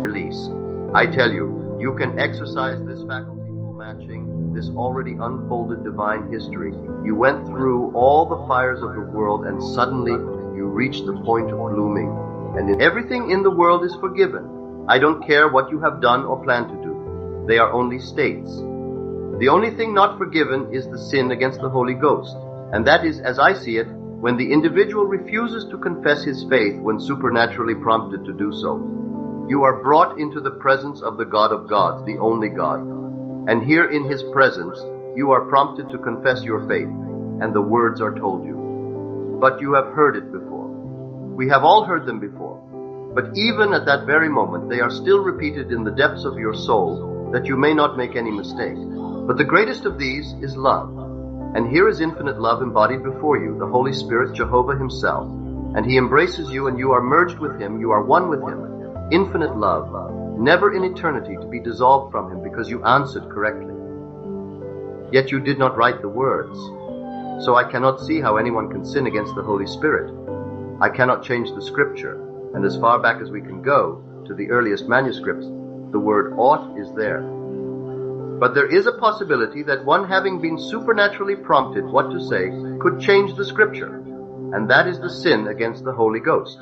Release. I tell you, you can exercise this faculty for matching this already unfolded divine history. You went through all the fires of the world, and suddenly you reach the point of blooming. And everything in the world is forgiven. I don't care what you have done or plan to do. They are only states. The only thing not forgiven is the sin against the Holy Ghost. And that is, as I see it, when the individual refuses to confess his faith when supernaturally prompted to do so. You are brought into the presence of the God of gods, the only God. And here in his presence, you are prompted to confess your faith, and the words are told you. But you have heard it before. We have all heard them before. But even at that very moment, they are still repeated in the depths of your soul, that you may not make any mistake. But the greatest of these is love. And here is infinite love embodied before you, the Holy Spirit, Jehovah himself. And he embraces you, and you are merged with him, you are one with him. Infinite love, never in eternity to be dissolved from him because you answered correctly. Yet you did not write the words. So I cannot see how anyone can sin against the Holy Spirit. I cannot change the Scripture, and as far back as we can go, to the earliest manuscripts, the word ought is there. But there is a possibility that one having been supernaturally prompted what to say could change the Scripture, and that is the sin against the Holy Ghost.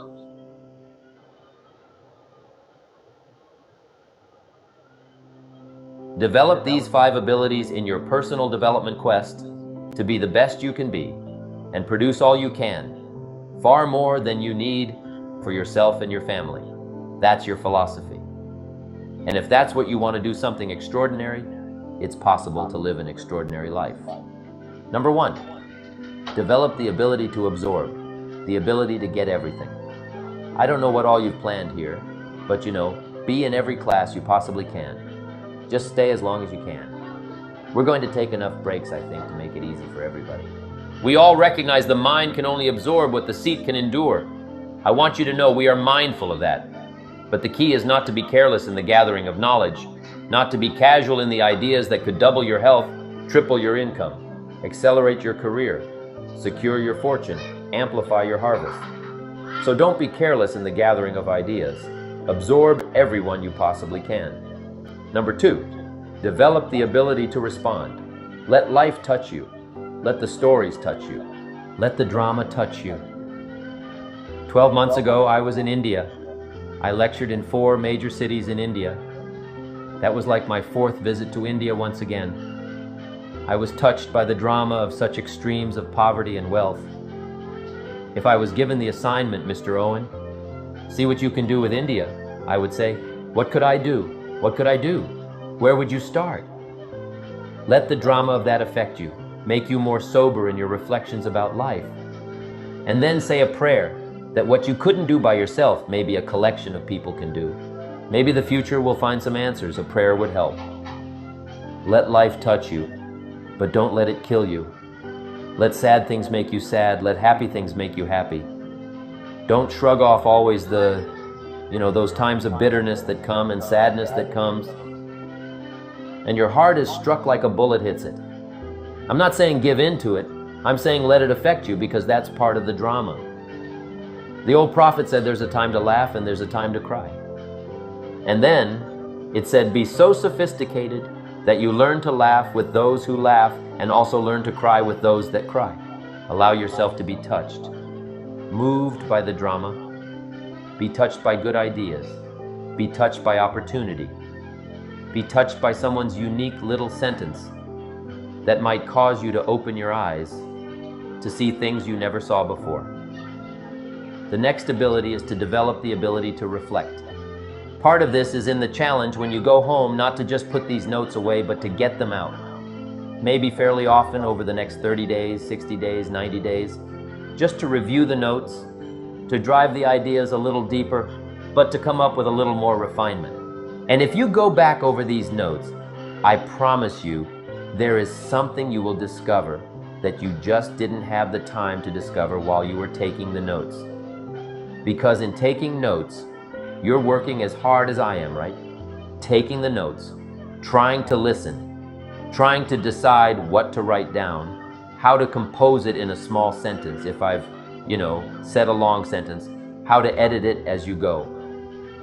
Develop these 5 abilities in your personal development quest to be the best you can be and produce all you can, far more than you need for yourself and your family. That's your philosophy. And if that's what you want to do, something extraordinary, it's possible to live an extraordinary life. Number 1, develop the ability to absorb, the ability to get everything. I don't know what all you've planned here, but be in every class you possibly can. Just stay as long as you can. We're going to take enough breaks, I think, to make it easy for everybody. We all recognize the mind can only absorb what the seat can endure. I want you to know we are mindful of that. But the key is not to be careless in the gathering of knowledge, not to be casual in the ideas that could double your health, triple your income, accelerate your career, secure your fortune, amplify your harvest. So don't be careless in the gathering of ideas. Absorb everyone you possibly can. Number 2, develop the ability to respond. Let life touch you. Let the stories touch you. Let the drama touch you. 12 months ago, I was in India. I lectured in 4 major cities in India. That was like my 4th visit to India once again. I was touched by the drama of such extremes of poverty and wealth. If I was given the assignment, Mr. Owen, see what you can do with India, I would say, what could I do? What could I do? Where would you start? Let the drama of that affect you, make you more sober in your reflections about life. And then say a prayer that what you couldn't do by yourself, maybe a collection of people can do. Maybe the future will find some answers. A prayer would help. Let life touch you, but don't let it kill you. Let sad things make you sad. Let happy things make you happy. Don't shrug off always those times of bitterness that come and sadness that comes. And your heart is struck like a bullet hits it. I'm not saying give in to it. I'm saying let it affect you, because that's part of the drama. The old prophet said there's a time to laugh and there's a time to cry. And then it said, be so sophisticated that you learn to laugh with those who laugh and also learn to cry with those that cry. Allow yourself to be touched, moved by the drama, be touched by good ideas, be touched by opportunity, be touched by someone's unique little sentence that might cause you to open your eyes to see things you never saw before. The next ability is to develop the ability to reflect. Part of this is in the challenge when you go home, not to just put these notes away, but to get them out. Maybe fairly often over the next 30 days, 60 days, 90 days, just to review the notes, to drive the ideas a little deeper, but to come up with a little more refinement. And if you go back over these notes, I promise you, there is something you will discover that you just didn't have the time to discover while you were taking the notes. Because in taking notes, you're working as hard as I am, right? Taking the notes, trying to listen, trying to decide what to write down, how to compose it in a small sentence. If I've, said a long sentence, how to edit it as you go.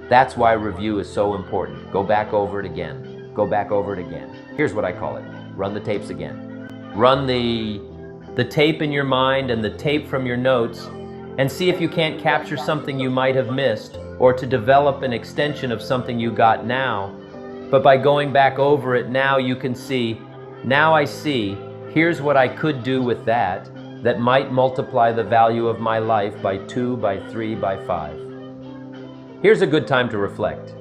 That's why review is so important. Go back over it again. Go back over it again. Here's what I call it. Run the tapes again. Run the tape in your mind and the tape from your notes, and see if you can't capture something you might have missed, or to develop an extension of something you got now. But by going back over it now, you can see, now I see, here's what I could do with that might multiply the value of my life by 2, by 3, by 5. Here's a good time to reflect.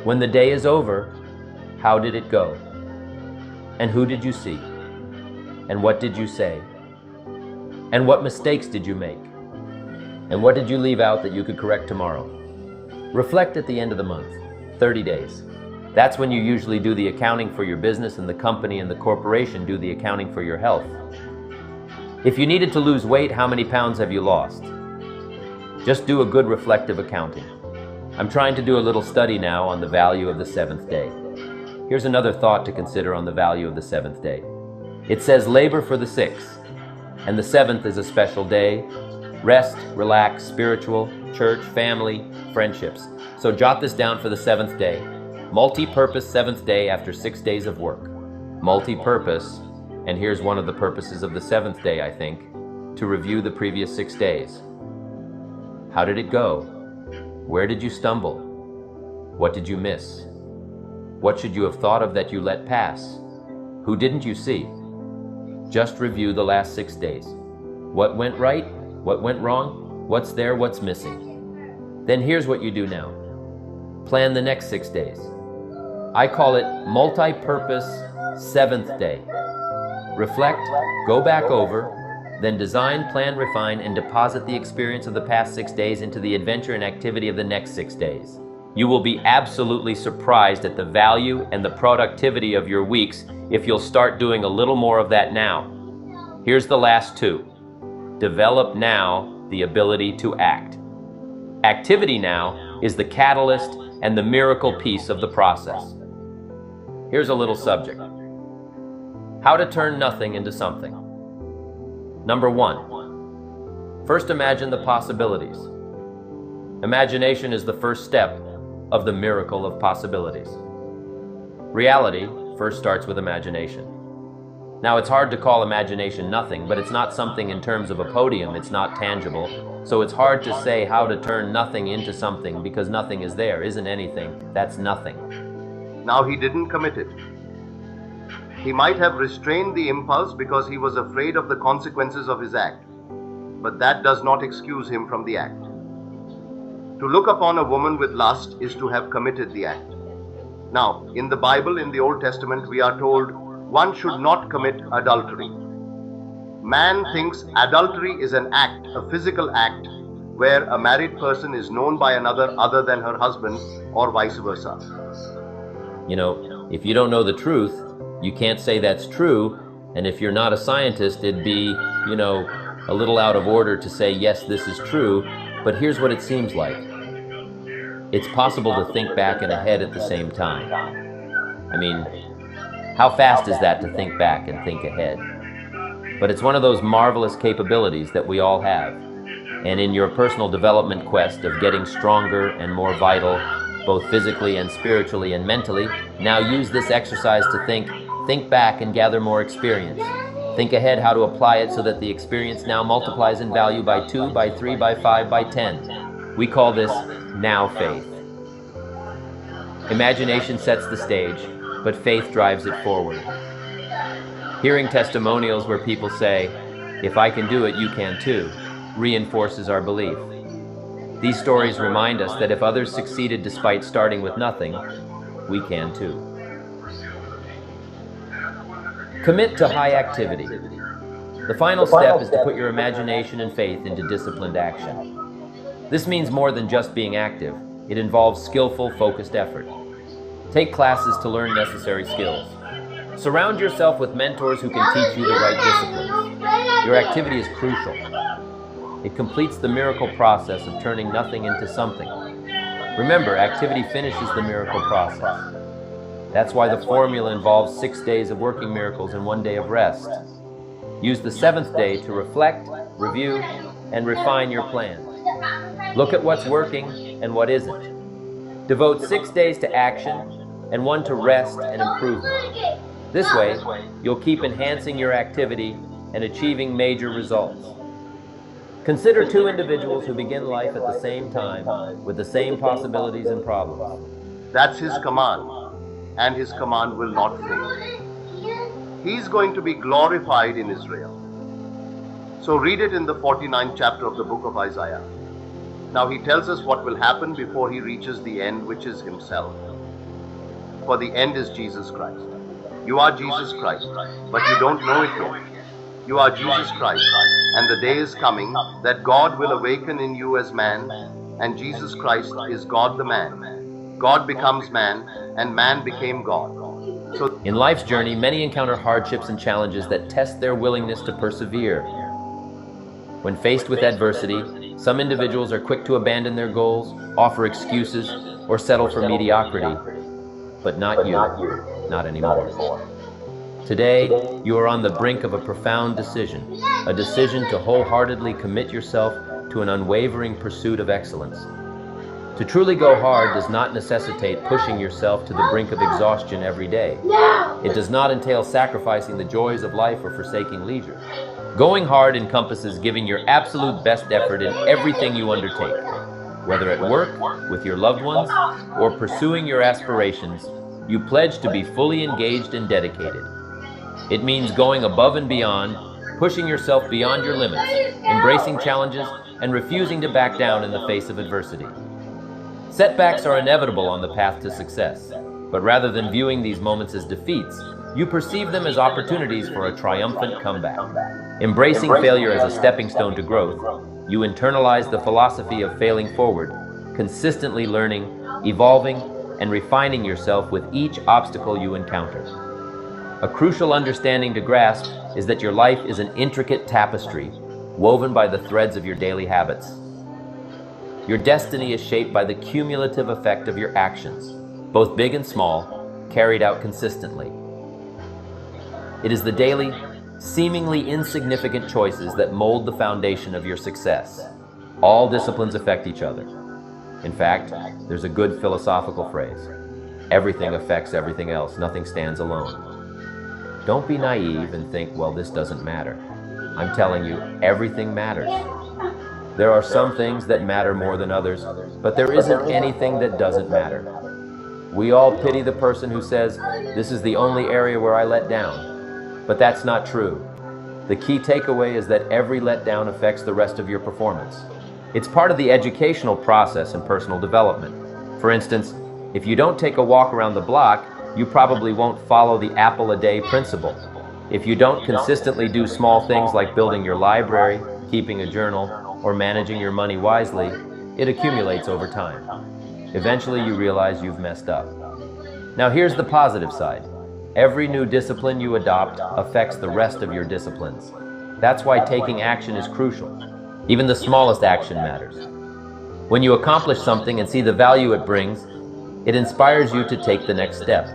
When the day is over, how did it go? And who did you see? And what did you say? And what mistakes did you make? And what did you leave out that you could correct tomorrow? Reflect at the end of the month, 30 days. That's when you usually do the accounting for your business, and the company and the corporation do the accounting for your health. If you needed to lose weight, how many pounds have you lost? Just do a good reflective accounting. I'm trying to do a little study now on the value of the 7th day. Here's another thought to consider on the value of the 7th day. It says labor for the 6th, and the 7th is a special day. Rest, relax, spiritual, church, family, friendships. So jot this down for the 7th day. Multi-purpose 7th day after 6 days of work. Multi-purpose, and here's one of the purposes of the 7th day, I think, to review the previous 6 days. How did it go? Where did you stumble? What did you miss? What should you have thought of that you let pass? Who didn't you see? Just review the last 6 days. What went right? What went wrong? What's there? What's missing? Then here's what you do now. Plan the next 6 days. I call it multi-purpose 7th day. Reflect, go back over, then design, plan, refine, and deposit the experience of the past 6 days into the adventure and activity of the next 6 days. You will be absolutely surprised at the value and the productivity of your weeks if you'll start doing a little more of that now. Here's the last 2. Develop now the ability to act. Activity now is the catalyst and the miracle piece of the process. Here's a little subject. How to turn nothing into something. Number 1. First imagine the possibilities. Imagination is the first step of the miracle of possibilities. Reality first starts with imagination. Now, it's hard to call imagination nothing, but it's not something in terms of a podium, it's not tangible. So it's hard to say how to turn nothing into something because nothing is there, isn't anything, that's nothing. Now he didn't commit it. He might have restrained the impulse because he was afraid of the consequences of his act, but that does not excuse him from the act. To look upon a woman with lust is to have committed the act. Now, in the Bible, in the Old Testament, we are told one should not commit adultery. Man thinks adultery is an act, a physical act, where a married person is known by another other than her husband, or vice versa. You know, if you don't know the truth, you can't say that's true, and if you're not a scientist, it'd be, a little out of order to say, yes, this is true, but here's what it seems like. It's possible to think back and ahead at the same time. I mean, how fast is that to think back and think ahead? But it's one of those marvelous capabilities that we all have. And in your personal development quest of getting stronger and more vital, both physically and spiritually and mentally, now use this exercise to think back and gather more experience. Think ahead how to apply it so that the experience now multiplies in value by 2, by 3, by 5, by 10. We call this now faith. Imagination sets the stage, but faith drives it forward. Hearing testimonials where people say, "If I can do it, you can too," reinforces our belief. These stories remind us that if others succeeded despite starting with nothing, we can too. Commit to high activity. The final step is to put your imagination and faith into disciplined action. This means more than just being active. It involves skillful, focused effort. Take classes to learn necessary skills. Surround yourself with mentors who can teach you the right disciplines. Your activity is crucial. It completes the miracle process of turning nothing into something. Remember, activity finishes the miracle process. That's why the formula involves 6 days of working miracles and 1 day of rest. Use the 7th day to reflect, review, and refine your plan. Look at what's working and what isn't. Devote 6 days to action and 1 to rest and improvement. This way, you'll keep enhancing your activity and achieving major results. Consider 2 individuals who begin life at the same time with the same possibilities and problems. That's his command, and his command will not fail. He's going to be glorified in Israel. So read it in the 49th chapter of the book of Isaiah. Now he tells us what will happen before he reaches the end, which is himself. For the end is Jesus Christ. You are Jesus Christ, but you don't know it yet. You are Jesus Christ, and the day is coming that God will awaken in you as man, and Jesus Christ is God the man. God becomes man, and man became God. So in life's journey, many encounter hardships and challenges that test their willingness to persevere. When faced with adversity, some individuals are quick to abandon their goals, offer excuses, or settle for mediocrity. But not you, not anymore. Today, you are on the brink of a profound decision, a decision to wholeheartedly commit yourself to an unwavering pursuit of excellence. To truly go hard does not necessitate pushing yourself to the brink of exhaustion every day. It does not entail sacrificing the joys of life or forsaking leisure. Going hard encompasses giving your absolute best effort in everything you undertake. Whether at work, with your loved ones, or pursuing your aspirations, you pledge to be fully engaged and dedicated. It means going above and beyond, pushing yourself beyond your limits, embracing challenges, and refusing to back down in the face of adversity. Setbacks are inevitable on the path to success, but rather than viewing these moments as defeats, you perceive them as opportunities for a triumphant comeback. Embracing failure as a stepping stone to growth, you internalize the philosophy of failing forward, consistently learning, evolving, and refining yourself with each obstacle you encounter. A crucial understanding to grasp is that your life is an intricate tapestry woven by the threads of your daily habits. Your destiny is shaped by the cumulative effect of your actions, both big and small, carried out consistently. It is the daily, seemingly insignificant choices that mold the foundation of your success. All disciplines affect each other. In fact, there's a good philosophical phrase: everything affects everything else, nothing stands alone. Don't be naive and think, well, this doesn't matter. I'm telling you, everything matters. There are some things that matter more than others, but there isn't anything that doesn't matter. We all pity the person who says, this is the only area where I let down. But that's not true. The key takeaway is that every letdown affects the rest of your performance. It's part of the educational process in personal development. For instance, if you don't take a walk around the block, you probably won't follow the apple a day principle. If you don't consistently do small things like building your library, keeping a journal, or managing your money wisely, it accumulates over time. Eventually you realize you've messed up. Now here's the positive side. Every new discipline you adopt affects the rest of your disciplines. That's why taking action is crucial. Even the smallest action matters. When you accomplish something and see the value it brings, it inspires you to take the next step.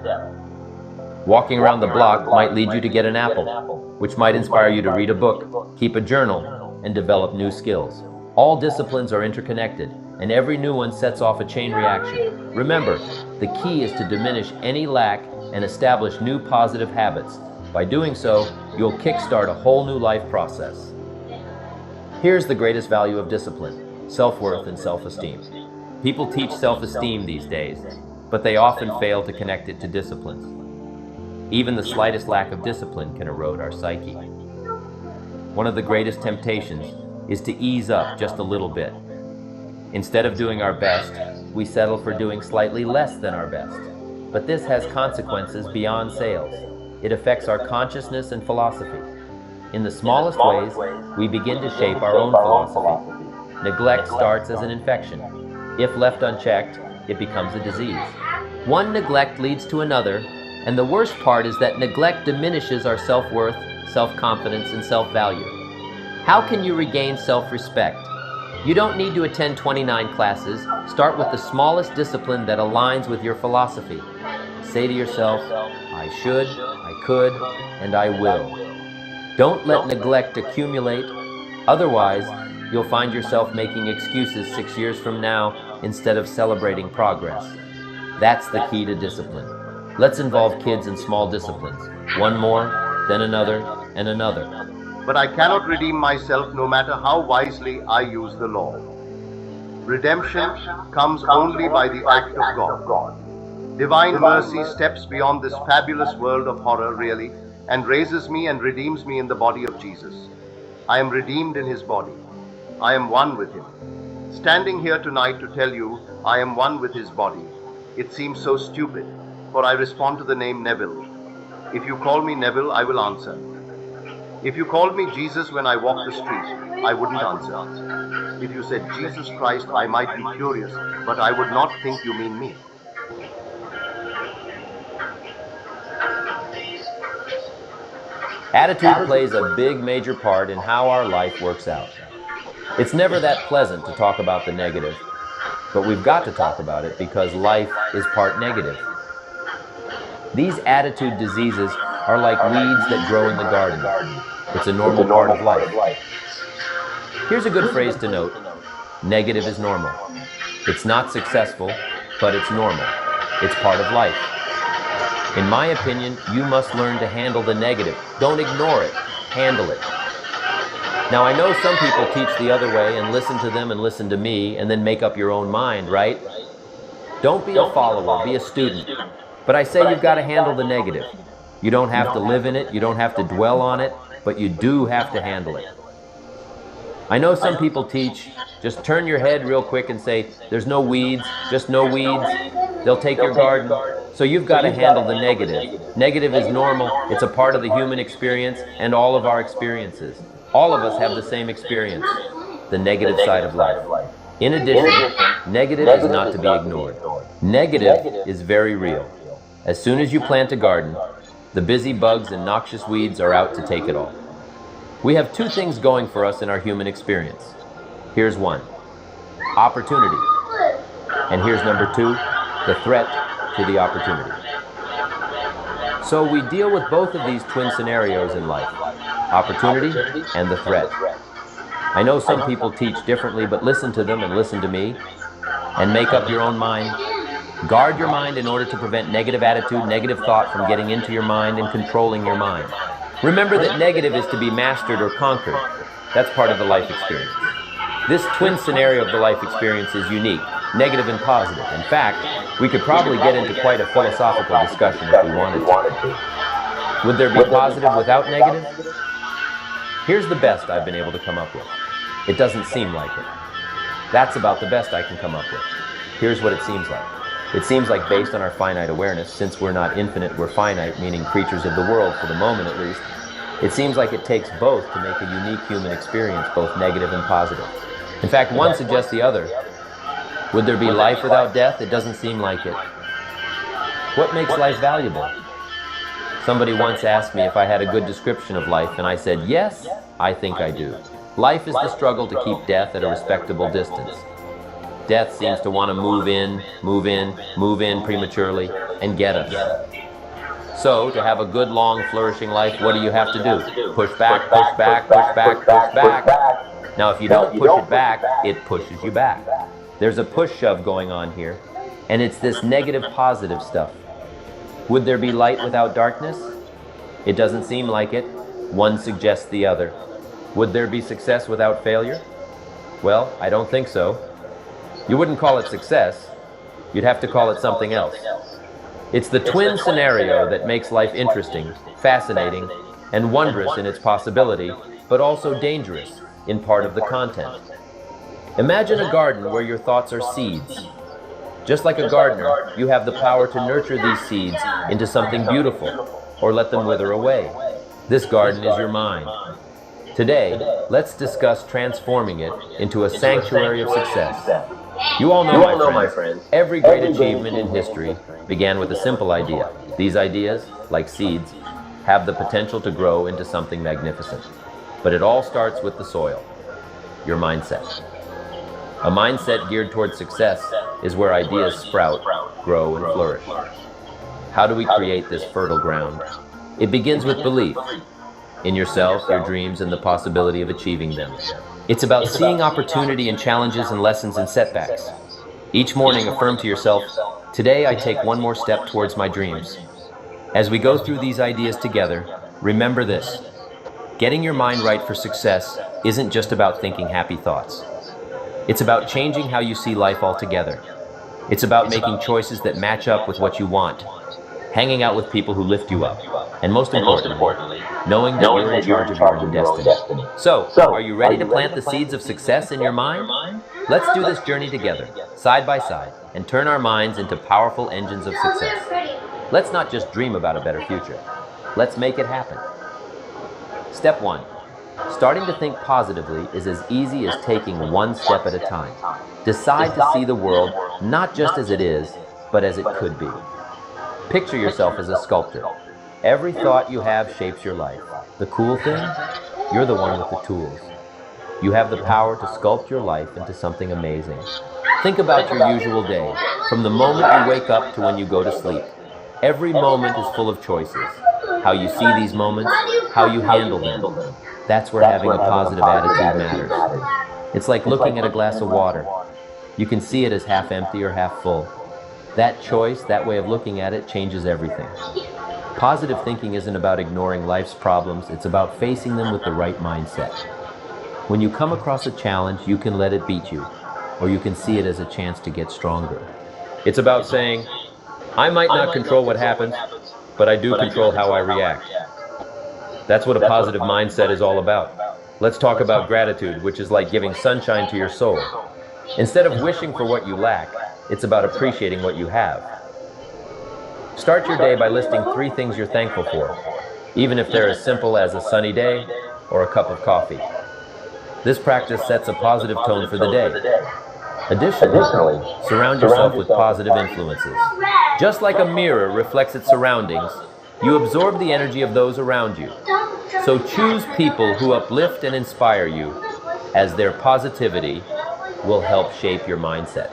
Walking around the block might lead you to get an apple, which might inspire you to read a book, keep a journal, and develop new skills. All disciplines are interconnected, and every new one sets off a chain reaction. Remember, the key is to diminish any lack and establish new positive habits. By doing so, you'll kickstart a whole new life process. Here's the greatest value of discipline: self-worth and self-esteem. People teach self-esteem these days, but they often fail to connect it to disciplines. Even the slightest lack of discipline can erode our psyche. One of the greatest temptations is to ease up just a little bit. Instead of doing our best, we settle for doing slightly less than our best. But this has consequences beyond sales. It affects our consciousness and philosophy. In the smallest ways, we begin to shape our own philosophy. Neglect starts as an infection. If left unchecked, it becomes a disease. One neglect leads to another, and the worst part is that neglect diminishes our self-worth, self-confidence, and self-value. How can you regain self-respect? You don't need to attend 29 classes. Start with the smallest discipline that aligns with your philosophy. Say to yourself, I should, I could, and I will. Don't let neglect accumulate. Otherwise, you'll find yourself making excuses 6 years from now instead of celebrating progress. That's the key to discipline. Let's involve kids in small disciplines. One more, then another, and another. But I cannot redeem myself no matter how wisely I use the law. Redemption comes only by the act of God. Divine mercy steps beyond this fabulous world of horror, really, and raises me and redeems me in the body of Jesus. I am redeemed in his body. I am one with him. Standing here tonight to tell you I am one with his body, it seems so stupid, for I respond to the name Neville. If you call me Neville, I will answer. If you called me Jesus when I walked the street, I wouldn't answer. If you said Jesus Christ, I might be curious, but I would not think you mean me. Attitude plays a big major part in how our life works out. It's never that pleasant to talk about the negative, but we've got to talk about it because life is part negative. These attitude diseases are like weeds that grow in the garden. It's a normal part of life. Here's a good phrase to note. Negative is normal. It's not successful, but it's normal. It's part of life. In my opinion, you must learn to handle the negative. Don't ignore it. Handle it. Now, I know some people teach the other way and listen to them and listen to me and then make up your own mind, right? Don't be a follower, be a student. But I say you've got to handle the negative. You don't have to live in it, you don't have to dwell on it, but you do have to handle it. I know some people teach, just turn your head real quick and say, there's no weeds, just no weeds, they'll take your garden. So you've got to handle the negative. Negative is normal, it's a part of the human experience and all of our experiences. All of us have the same experience, the negative side of life. In addition, negative is not to be ignored. Negative is very real. As soon as you plant a garden, the busy bugs and noxious weeds are out to take it all. We have two things going for us in our human experience. Here's one, opportunity. And here's number two, the threat to the opportunity. So we deal with both of these twin scenarios in life, opportunity and the threat. I know some people teach differently, but listen to them and listen to me and make up your own mind. Guard your mind in order to prevent negative attitude, negative thought from getting into your mind and controlling your mind. Remember that negative is to be mastered or conquered. That's part of the life experience. This twin scenario of the life experience is unique, negative and positive. In fact, we could probably get into quite a philosophical discussion if we wanted to. Would there be positive without negative? Here's the best I've been able to come up with. It doesn't seem like it. That's about the best I can come up with. Here's what it seems like. It seems like, based on our finite awareness, since we're not infinite, we're finite, meaning creatures of the world for the moment at least, it seems like it takes both to make a unique human experience, both negative and positive. In fact, one suggests the other. Would there be life without death? It doesn't seem like it. What makes life valuable? Somebody once asked me if I had a good description of life, and I said, yes, I think I do. Life is the struggle to keep death at a respectable distance. Death seems to want to move in prematurely, and get us. So, to have a good, long, flourishing life, what do you have to do? Push back, push back, push back, push back. Now, if you don't push it back, it pushes you back. There's a push-shove going on here, and it's this negative-positive stuff. Would there be light without darkness? It doesn't seem like it. One suggests the other. Would there be success without failure? Well, I don't think so. You wouldn't call it success. You'd have to call it something else. It's the twin scenario that makes life interesting, fascinating, and wondrous in its possibility, but also dangerous in part of the content. Imagine a garden where your thoughts are seeds. Just like a gardener, you have the power to nurture these seeds into something beautiful, or let them wither away. This garden is your mind. Today, let's discuss transforming it into a sanctuary of success. You all know, my friends, every great achievement in history began with a simple idea. These ideas, like seeds, have the potential to grow into something magnificent. But it all starts with the soil, your mindset. A mindset geared towards success is where ideas sprout, grow, and flourish. How do we create this fertile ground? It begins with belief in yourself, your dreams, and the possibility of achieving them. It's about seeing opportunity in challenges and lessons and setbacks. Each morning, affirm to yourself, today I take one more step towards my dreams. As we go through these ideas together, remember this. Getting your mind right for success isn't just about thinking happy thoughts. It's about changing how you see life altogether. It's about making choices that match up with what you want, hanging out with people who lift you up, and most importantly, knowing that you're in charge of your own destiny. So, are you ready to plant the seeds of success in your mind? Let's do this journey together, side by side, and turn our minds into powerful engines of success. Let's not just dream about a better future. Let's make it happen. Step 1. Starting to think positively is as easy as taking one step at a time. Decide to see the world not just as it is, but as it could be. Picture yourself as a sculptor. Every thought you have shapes your life. The cool thing? You're the one with the tools. You have the power to sculpt your life into something amazing. Think about your usual day, from the moment you wake up to when you go to sleep. Every moment is full of choices. How you see these moments, how you handle them. That's where having a positive attitude matters. It's like looking at a glass of water. You can see it as half empty or half full. That choice, that way of looking at it, changes everything. Positive thinking isn't about ignoring life's problems, it's about facing them with the right mindset. When you come across a challenge, you can let it beat you, or you can see it as a chance to get stronger. It's about saying, I might not control what happens, but I do control how I react. That's what a positive mindset is all about. Let's talk about gratitude, which is like giving sunshine to your soul. Instead of wishing for what you lack, it's about appreciating what you have. Start your day by listing 3 things you're thankful for, even if they're as simple as a sunny day or a cup of coffee. This practice sets a positive tone for the day. Additionally, surround yourself with positive influences. Just like a mirror reflects its surroundings, you absorb the energy of those around you. So choose people who uplift and inspire you, as their positivity will help shape your mindset.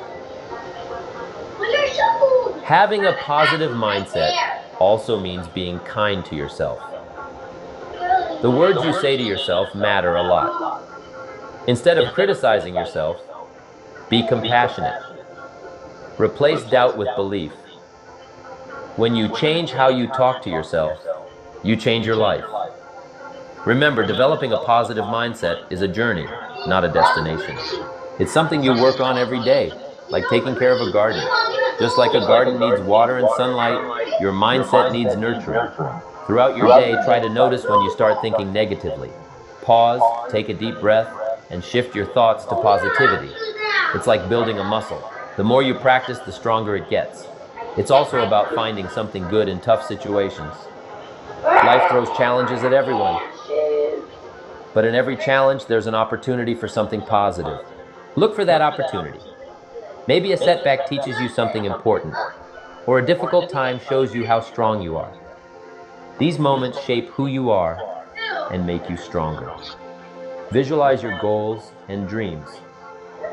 Having a positive mindset also means being kind to yourself. The words you say to yourself matter a lot. Instead of criticizing yourself, be compassionate. Replace doubt with belief. When you change how you talk to yourself, you change your life. Remember, developing a positive mindset is a journey, not a destination. It's something you work on every day, like taking care of a garden. Just like a garden needs water and sunlight, your mindset needs nurturing. Throughout your day, try to notice when you start thinking negatively. Pause, take a deep breath, and shift your thoughts to positivity. It's like building a muscle. The more you practice, the stronger it gets. It's also about finding something good in tough situations. Life throws challenges at everyone. But in every challenge, there's an opportunity for something positive. Look for that opportunity. Maybe a setback teaches you something important, or a difficult time shows you how strong you are. These moments shape who you are and make you stronger. Visualize your goals and dreams,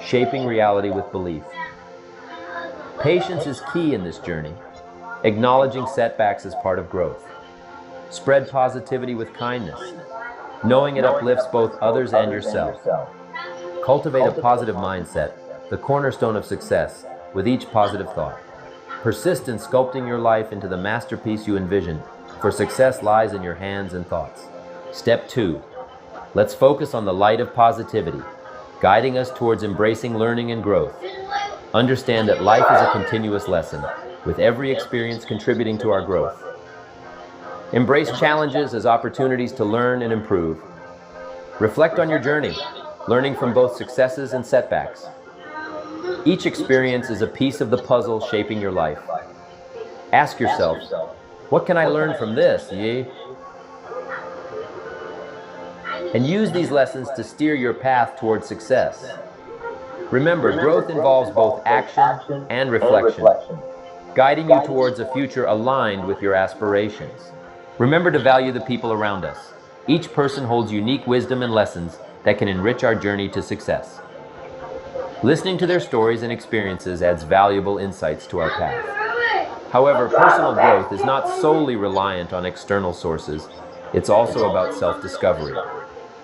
shaping reality with belief. Patience is key in this journey. Acknowledging setbacks is part of growth. Spread positivity with kindness, knowing it uplifts both others and yourself. Cultivate a positive mindset, the cornerstone of success, with each positive thought. Persist in sculpting your life into the masterpiece you envision, for success lies in your hands and thoughts. Step 2. Let's focus on the light of positivity, guiding us towards embracing learning and growth. Understand that life is a continuous lesson, with every experience contributing to our growth. Embrace challenges as opportunities to learn and improve. Reflect on your journey, learning from both successes and setbacks. Each experience is a piece of the puzzle shaping your life. Ask yourself, what can I learn from this, And use these lessons to steer your path towards success. Remember, growth involves both action and reflection, guiding you towards a future aligned with your aspirations. Remember to value the people around us. Each person holds unique wisdom and lessons that can enrich our journey to success. Listening to their stories and experiences adds valuable insights to our path. However, personal growth is not solely reliant on external sources. It's also about self-discovery.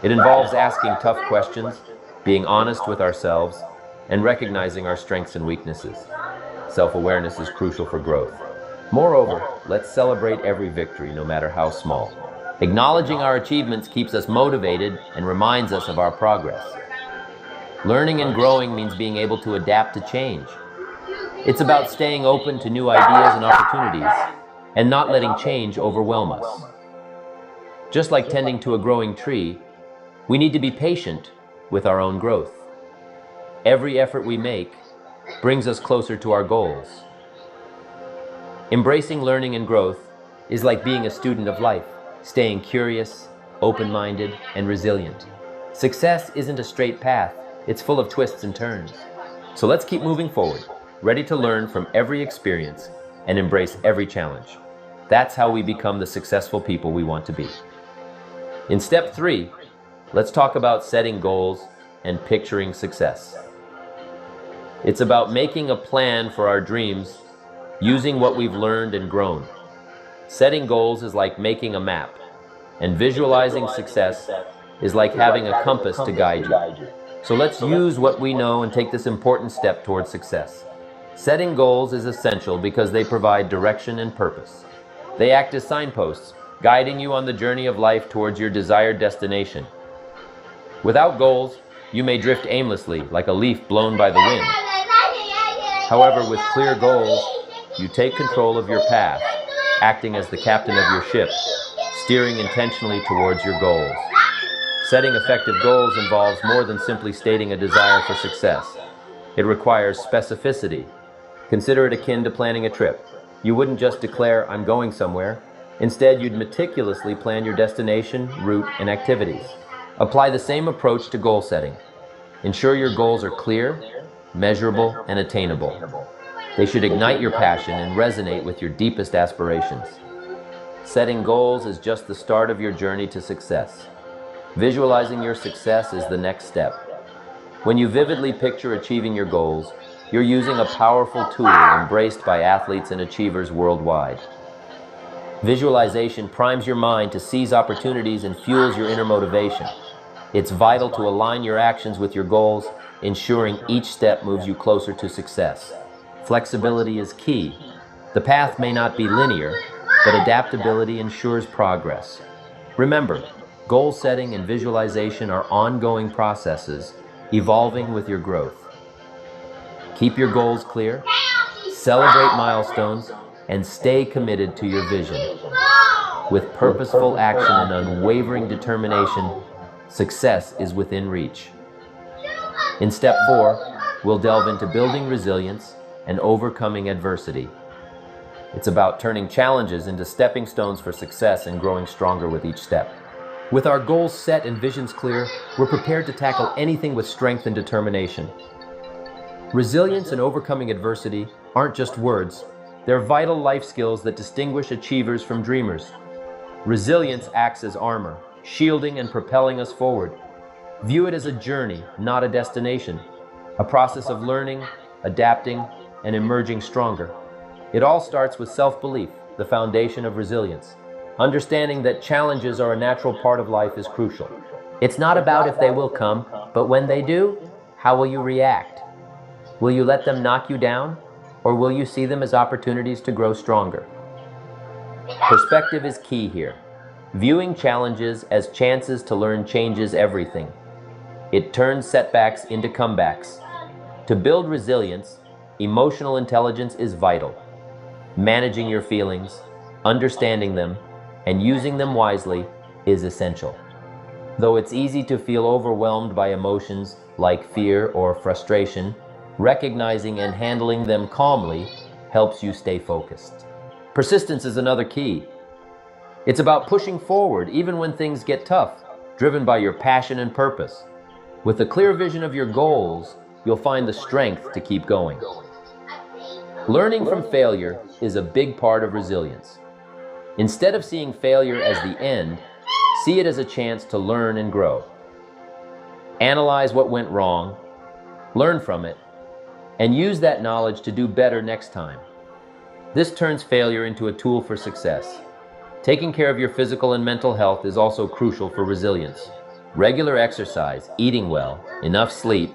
It involves asking tough questions, being honest with ourselves, and recognizing our strengths and weaknesses. Self-awareness is crucial for growth. Moreover, let's celebrate every victory, no matter how small. Acknowledging our achievements keeps us motivated and reminds us of our progress. Learning and growing means being able to adapt to change. It's about staying open to new ideas and opportunities, and not letting change overwhelm us. Just like tending to a growing tree, we need to be patient with our own growth. Every effort we make brings us closer to our goals. Embracing learning and growth is like being a student of life, staying curious, open-minded, and resilient. Success isn't a straight path, it's full of twists and turns. So let's keep moving forward, ready to learn from every experience and embrace every challenge. That's how we become the successful people we want to be. In step 3, let's talk about setting goals and picturing success. It's about making a plan for our dreams, using what we've learned and grown. Setting goals is like making a map, and visualizing success is like having a compass to guide you. So let's use what we know and take this important step towards success. Setting goals is essential because they provide direction and purpose. They act as signposts, guiding you on the journey of life towards your desired destination. Without goals, you may drift aimlessly like a leaf blown by the wind. However, with clear goals, you take control of your path, acting as the captain of your ship, steering intentionally towards your goals. Setting effective goals involves more than simply stating a desire for success. It requires specificity. Consider it akin to planning a trip. You wouldn't just declare, "I'm going somewhere." Instead, you'd meticulously plan your destination, route, and activities. Apply the same approach to goal setting. Ensure your goals are clear, measurable, and attainable. They should ignite your passion and resonate with your deepest aspirations. Setting goals is just the start of your journey to success. Visualizing your success is the next step. When you vividly picture achieving your goals, you're using a powerful tool embraced by athletes and achievers worldwide. Visualization primes your mind to seize opportunities and fuels your inner motivation. It's vital to align your actions with your goals, ensuring each step moves you closer to success. Flexibility is key. The path may not be linear, but adaptability ensures progress. Remember, goal setting and visualization are ongoing processes, evolving with your growth. Keep your goals clear, celebrate milestones, and stay committed to your vision. With purposeful action and unwavering determination, success is within reach. In step 4, we'll delve into building resilience and overcoming adversity. It's about turning challenges into stepping stones for success and growing stronger with each step. With our goals set and visions clear, we're prepared to tackle anything with strength and determination. Resilience and overcoming adversity aren't just words, they're vital life skills that distinguish achievers from dreamers. Resilience acts as armor, shielding and propelling us forward. View it as a journey, not a destination, a process of learning, adapting, and emerging stronger. It all starts with self-belief, the foundation of resilience. Understanding that challenges are a natural part of life is crucial. It's not about if they will come, but when they do, how will you react? Will you let them knock you down, or will you see them as opportunities to grow stronger? Perspective is key here. Viewing challenges as chances to learn changes everything. It turns setbacks into comebacks. To build resilience, emotional intelligence is vital. Managing your feelings, understanding them, and using them wisely is essential. Though it's easy to feel overwhelmed by emotions like fear or frustration, recognizing and handling them calmly helps you stay focused. Persistence is another key. It's about pushing forward even when things get tough, driven by your passion and purpose. With a clear vision of your goals, you'll find the strength to keep going. Learning from failure is a big part of resilience. Instead of seeing failure as the end, see it as a chance to learn and grow. Analyze what went wrong, learn from it, and use that knowledge to do better next time. This turns failure into a tool for success. Taking care of your physical and mental health is also crucial for resilience. Regular exercise, eating well, enough sleep,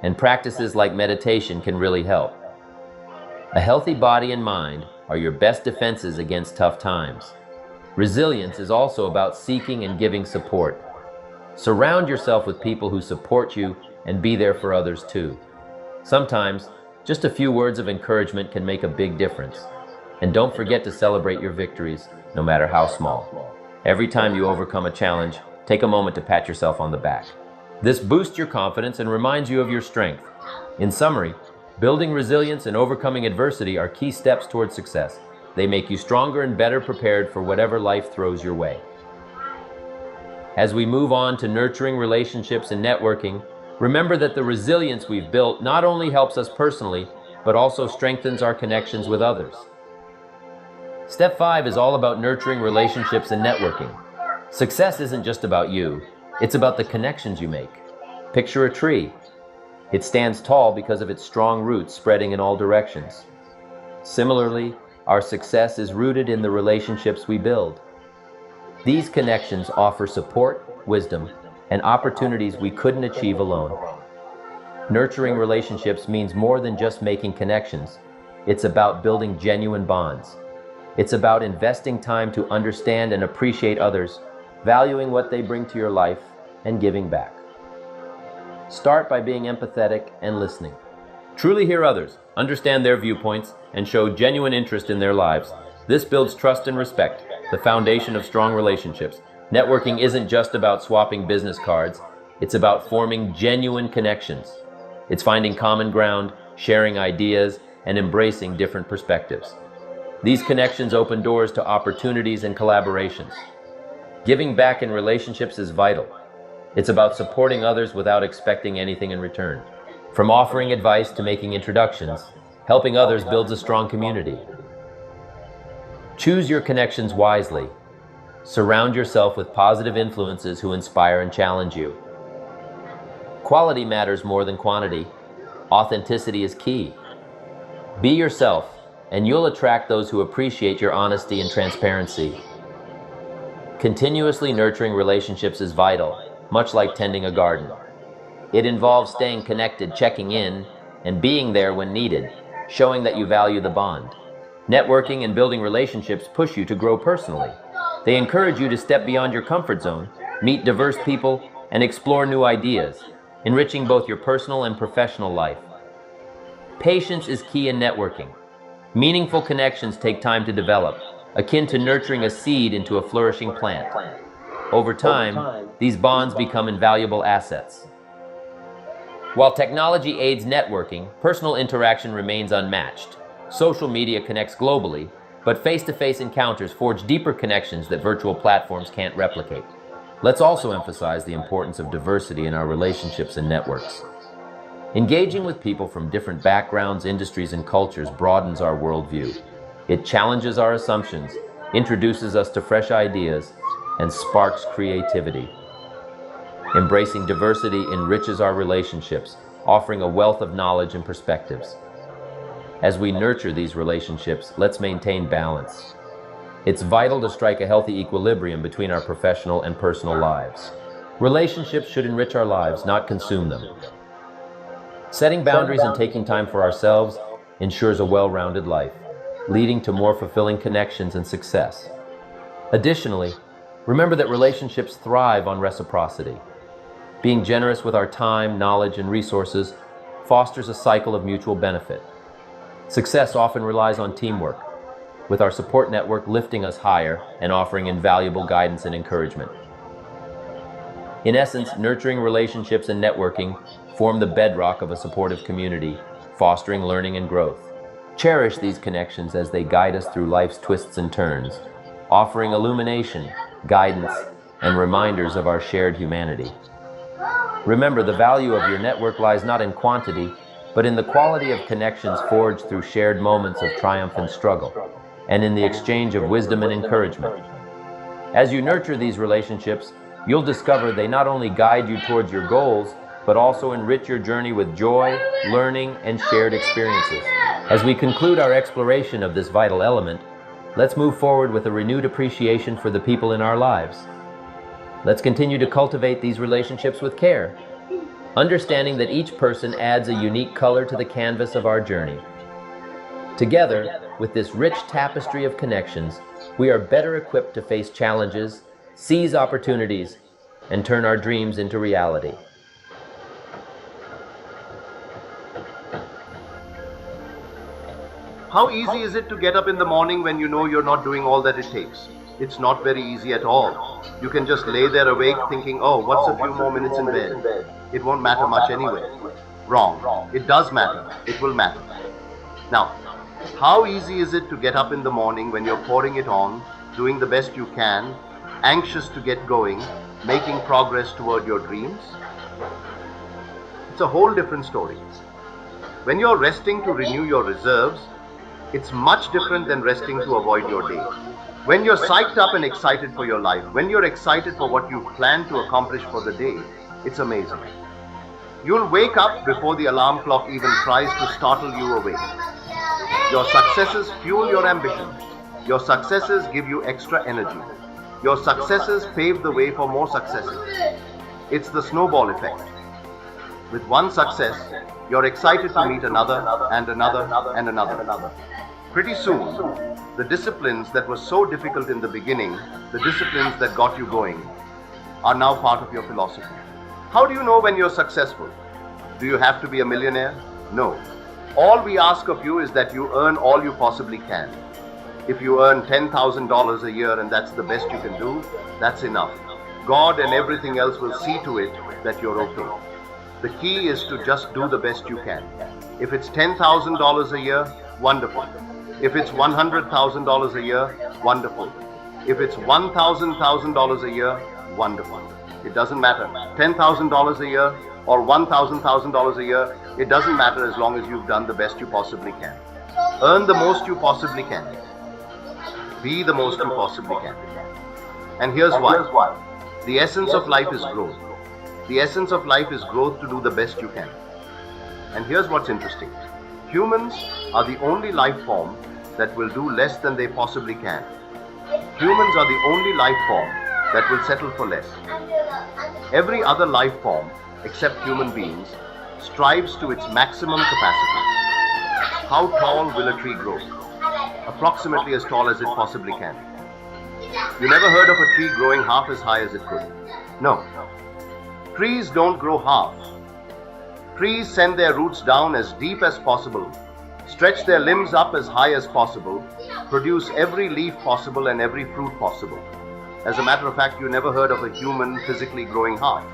and practices like meditation can really help. A healthy body and mind are your best defenses against tough times. Resilience is also about seeking and giving support. Surround yourself with people who support you and be there for others too. Sometimes, just a few words of encouragement can make a big difference. And don't forget to celebrate your victories, no matter how small. Every time you overcome a challenge, take a moment to pat yourself on the back. This boosts your confidence and reminds you of your strength. In summary, building resilience and overcoming adversity are key steps towards success. They make you stronger and better prepared for whatever life throws your way. As we move on to nurturing relationships and networking, remember that the resilience we've built not only helps us personally, but also strengthens our connections with others. Step 5 is all about nurturing relationships and networking. Success isn't just about you, it's about the connections you make. Picture a tree. It stands tall because of its strong roots spreading in all directions. Similarly, our success is rooted in the relationships we build. These connections offer support, wisdom, and opportunities we couldn't achieve alone. Nurturing relationships means more than just making connections. It's about building genuine bonds. It's about investing time to understand and appreciate others, valuing what they bring to your life, and giving back. Start by being empathetic and listening. Truly hear others, understand their viewpoints, and show genuine interest in their lives. This builds trust and respect, the foundation of strong relationships. Networking isn't just about swapping business cards, it's about forming genuine connections. It's finding common ground, sharing ideas, and embracing different perspectives. These connections open doors to opportunities and collaborations. Giving back in relationships is vital. It's about supporting others without expecting anything in return. From offering advice to making introductions, helping others builds a strong community. Choose your connections wisely. Surround yourself with positive influences who inspire and challenge you. Quality matters more than quantity. Authenticity is key. Be yourself, and you'll attract those who appreciate your honesty and transparency. Continuously nurturing relationships is vital, much like tending a garden. It involves staying connected, checking in, and being there when needed. showing that you value the bond. Networking and building relationships push you to grow personally. They encourage you to step beyond your comfort zone, meet diverse people, and explore new ideas, enriching both your personal and professional life. Patience is key in networking. Meaningful connections take time to develop, akin to nurturing a seed into a flourishing plant. Over time, these bonds become invaluable assets. While technology aids networking, personal interaction remains unmatched. Social media connects globally, but face-to-face encounters forge deeper connections that virtual platforms can't replicate. Let's also emphasize the importance of diversity in our relationships and networks. Engaging with people from different backgrounds, industries, and cultures broadens our worldview. It challenges our assumptions, introduces us to fresh ideas, and sparks creativity. Embracing diversity enriches our relationships, offering a wealth of knowledge and perspectives. As we nurture these relationships, let's maintain balance. It's vital to strike a healthy equilibrium between our professional and personal lives. Relationships should enrich our lives, not consume them. Setting boundaries and taking time for ourselves ensures a well-rounded life, leading to more fulfilling connections and success. Additionally, remember that relationships thrive on reciprocity. Being generous with our time, knowledge, and resources fosters a cycle of mutual benefit. Success often relies on teamwork, with our support network lifting us higher and offering invaluable guidance and encouragement. In essence, nurturing relationships and networking form the bedrock of a supportive community, fostering learning and growth. Cherish these connections as they guide us through life's twists and turns, offering illumination, guidance, and reminders of our shared humanity. Remember, the value of your network lies not in quantity, but in the quality of connections forged through shared moments of triumph and struggle, and in the exchange of wisdom and encouragement. As you nurture these relationships, you'll discover they not only guide you towards your goals, but also enrich your journey with joy, learning, and shared experiences. As we conclude our exploration of this vital element, let's move forward with a renewed appreciation for the people in our lives. Let's continue to cultivate these relationships with care, understanding that each person adds a unique color to the canvas of our journey. Together, with this rich tapestry of connections, we are better equipped to face challenges, seize opportunities, and turn our dreams into reality. How easy is it to get up in the morning when you know you're not doing all that it takes? It's not very easy at all. You can just lay there awake thinking, oh, what's a few more minutes in bed? It won't matter much anyway. Wrong. It does matter. It will matter. Now, how easy is it to get up in the morning when you're pouring it on, doing the best you can, anxious to get going, making progress toward your dreams? It's a whole different story. When you're resting to renew your reserves, it's much different than resting to avoid your day. When you're psyched up and excited for your life, when you're excited for what you've planned to accomplish for the day, it's amazing. You'll wake up before the alarm clock even tries to startle you awake. Your successes fuel your ambition. Your successes give you extra energy. Your successes pave the way for more successes. It's the snowball effect. With one success, you're excited to meet another and another and another. Pretty soon, the disciplines that were so difficult in the beginning, the disciplines that got you going, are now part of your philosophy. How do you know when you're successful? Do you have to be a millionaire? No. All we ask of you is that you earn all you possibly can. If you earn $10,000 a year and that's the best you can do, that's enough. God and everything else will see to it that you're okay. The key is to just do the best you can. If it's $10,000 a year, wonderful. If it's $100,000 a year, wonderful. If it's $1,000 a year, wonderful. It doesn't matter. $10,000 a year or $1,000 a year, it doesn't matter as long as you've done the best you possibly can. Earn the most you possibly can. Be the most you possibly can. And here's why. The essence of life is growth. The essence of life is growth to do the best you can. And here's what's interesting. Humans are the only life form that will do less than they possibly can. Humans are the only life form that will settle for less. Every other life form, except human beings, strives to its maximum capacity. How tall will a tree grow? Approximately as tall as it possibly can. You never heard of a tree growing half as high as it could? No. Trees don't grow half. Trees send their roots down as deep as possible, stretch their limbs up as high as possible, produce every leaf possible and every fruit possible. As a matter of fact, you never heard of a human physically growing half.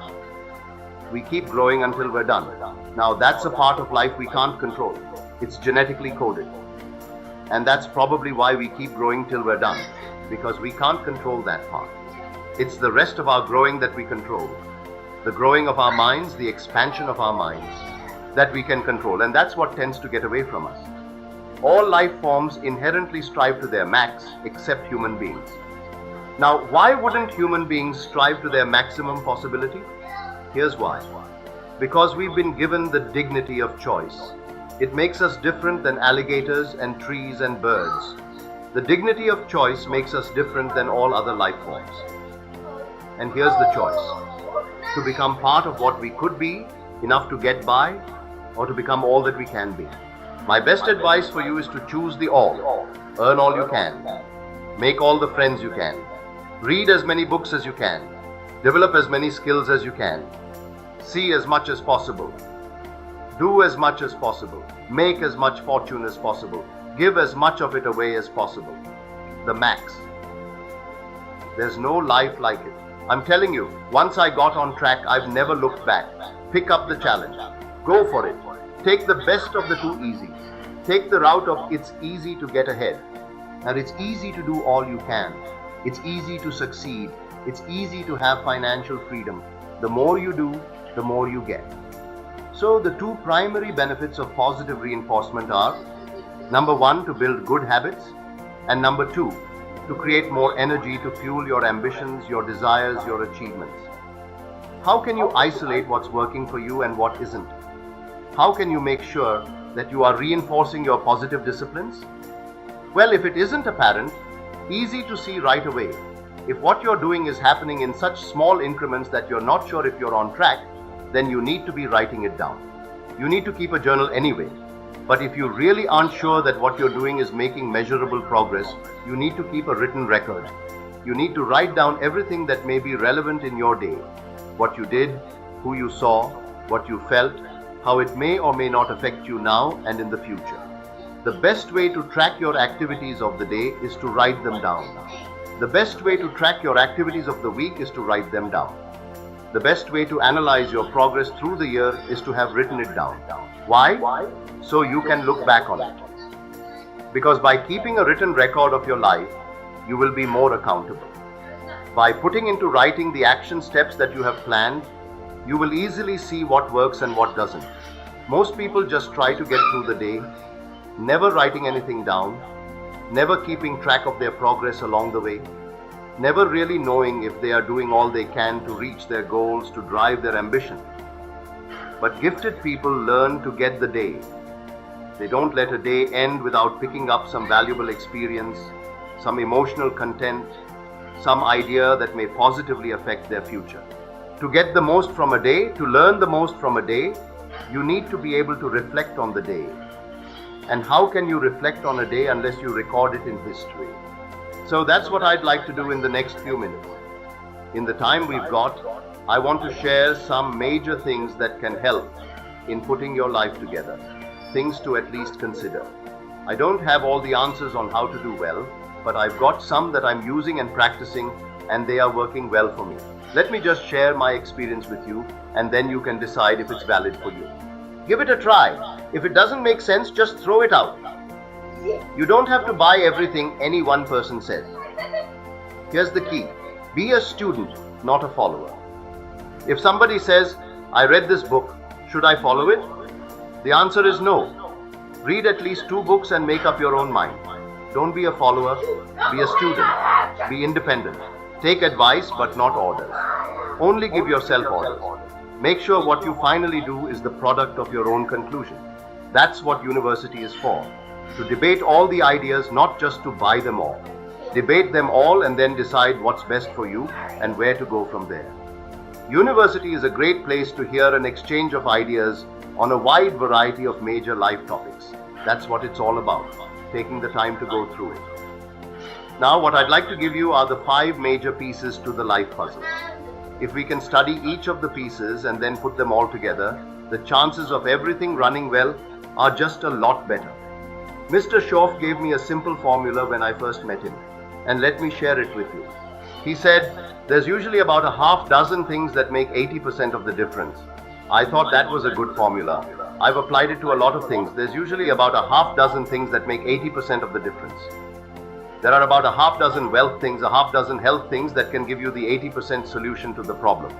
We keep growing until we're done. Now that's a part of life we can't control. It's genetically coded. And that's probably why we keep growing till we're done, because we can't control that part. It's the rest of our growing that we control. The growing of our minds, the expansion of our minds, that we can control. And that's what tends to get away from us. All life forms inherently strive to their max, except human beings. Now, why wouldn't human beings strive to their maximum possibility? Here's why. Because we've been given the dignity of choice. It makes us different than alligators and trees and birds. The dignity of choice makes us different than all other life forms. And here's the choice. To become part of what we could be, enough to get by, or to become all that we can be. My best advice for you is to choose the all. Earn all you can. Make all the friends you can. Read as many books as you can. Develop as many skills as you can. See as much as possible. Do as much as possible. Make as much fortune as possible. Give as much of it away as possible. The max. There's no life like it. I'm telling you, once I got on track, I've never looked back. Pick up the challenge. Go for it. Take the best of the two easies. Take the route of it's easy to get ahead. And it's easy to do all you can. It's easy to succeed. It's easy to have financial freedom. The more you do, the more you get. So the two primary benefits of positive reinforcement are, number one, to build good habits, and number two, to create more energy to fuel your ambitions, your desires, your achievements. How can you isolate what's working for you and what isn't? How can you make sure that you are reinforcing your positive disciplines? Well, if it isn't apparent, easy to see right away. If what you're doing is happening in such small increments that you're not sure if you're on track, then you need to be writing it down. You need to keep a journal anyway. But if you really aren't sure that what you're doing is making measurable progress, you need to keep a written record. You need to write down everything that may be relevant in your day. What you did, who you saw, what you felt, how it may or may not affect you now and in the future. The best way to track your activities of the day is to write them down. The best way to track your activities of the week is to write them down. The best way to analyze your progress through the year is to have written it down. Why? So you can look back on it. Because by keeping a written record of your life, you will be more accountable. By putting into writing the action steps that you have planned, you will easily see what works and what doesn't. Most people just try to get through the day, never writing anything down, never keeping track of their progress along the way, never really knowing if they are doing all they can to reach their goals, to drive their ambition. But gifted people learn to get the day. They don't let a day end without picking up some valuable experience, some emotional content, some idea that may positively affect their future. To get the most from a day, to learn the most from a day, you need to be able to reflect on the day. And how can you reflect on a day unless you record it in history? So that's what I'd like to do in the next few minutes. In the time we've got, I want to share some major things that can help in putting your life together. Things to at least consider. I don't have all the answers on how to do well, but I've got some that I'm using and practicing, and they are working well for me. Let me just share my experience with you, and then you can decide if it's valid for you. Give it a try. If it doesn't make sense, just throw it out. You don't have to buy everything any one person says. Here's the key. Be a student, not a follower. If somebody says, I read this book, should I follow it? The answer is no. Read at least 2 books and make up your own mind. Don't be a follower, be a student. Be independent. Take advice but not orders. Only give yourself orders. Make sure what you finally do is the product of your own conclusion. That's what university is for. To debate all the ideas, not just to buy them all. Debate them all and then decide what's best for you and where to go from there. University is a great place to hear an exchange of ideas on a wide variety of major life topics. That's what it's all about, taking the time to go through it. Now, what I'd like to give you are the 5 major pieces to the life puzzle. If we can study each of the pieces and then put them all together, the chances of everything running well are just a lot better. Mr. Schoff gave me a simple formula when I first met him, and let me share it with you. He said, there's usually about a half dozen things that make 80% of the difference. I thought that was a good formula. I've applied it to a lot of things. There's usually about a half dozen things that make 80% of the difference. There are about a half dozen wealth things, a half dozen health things that can give you the 80% solution to the problem.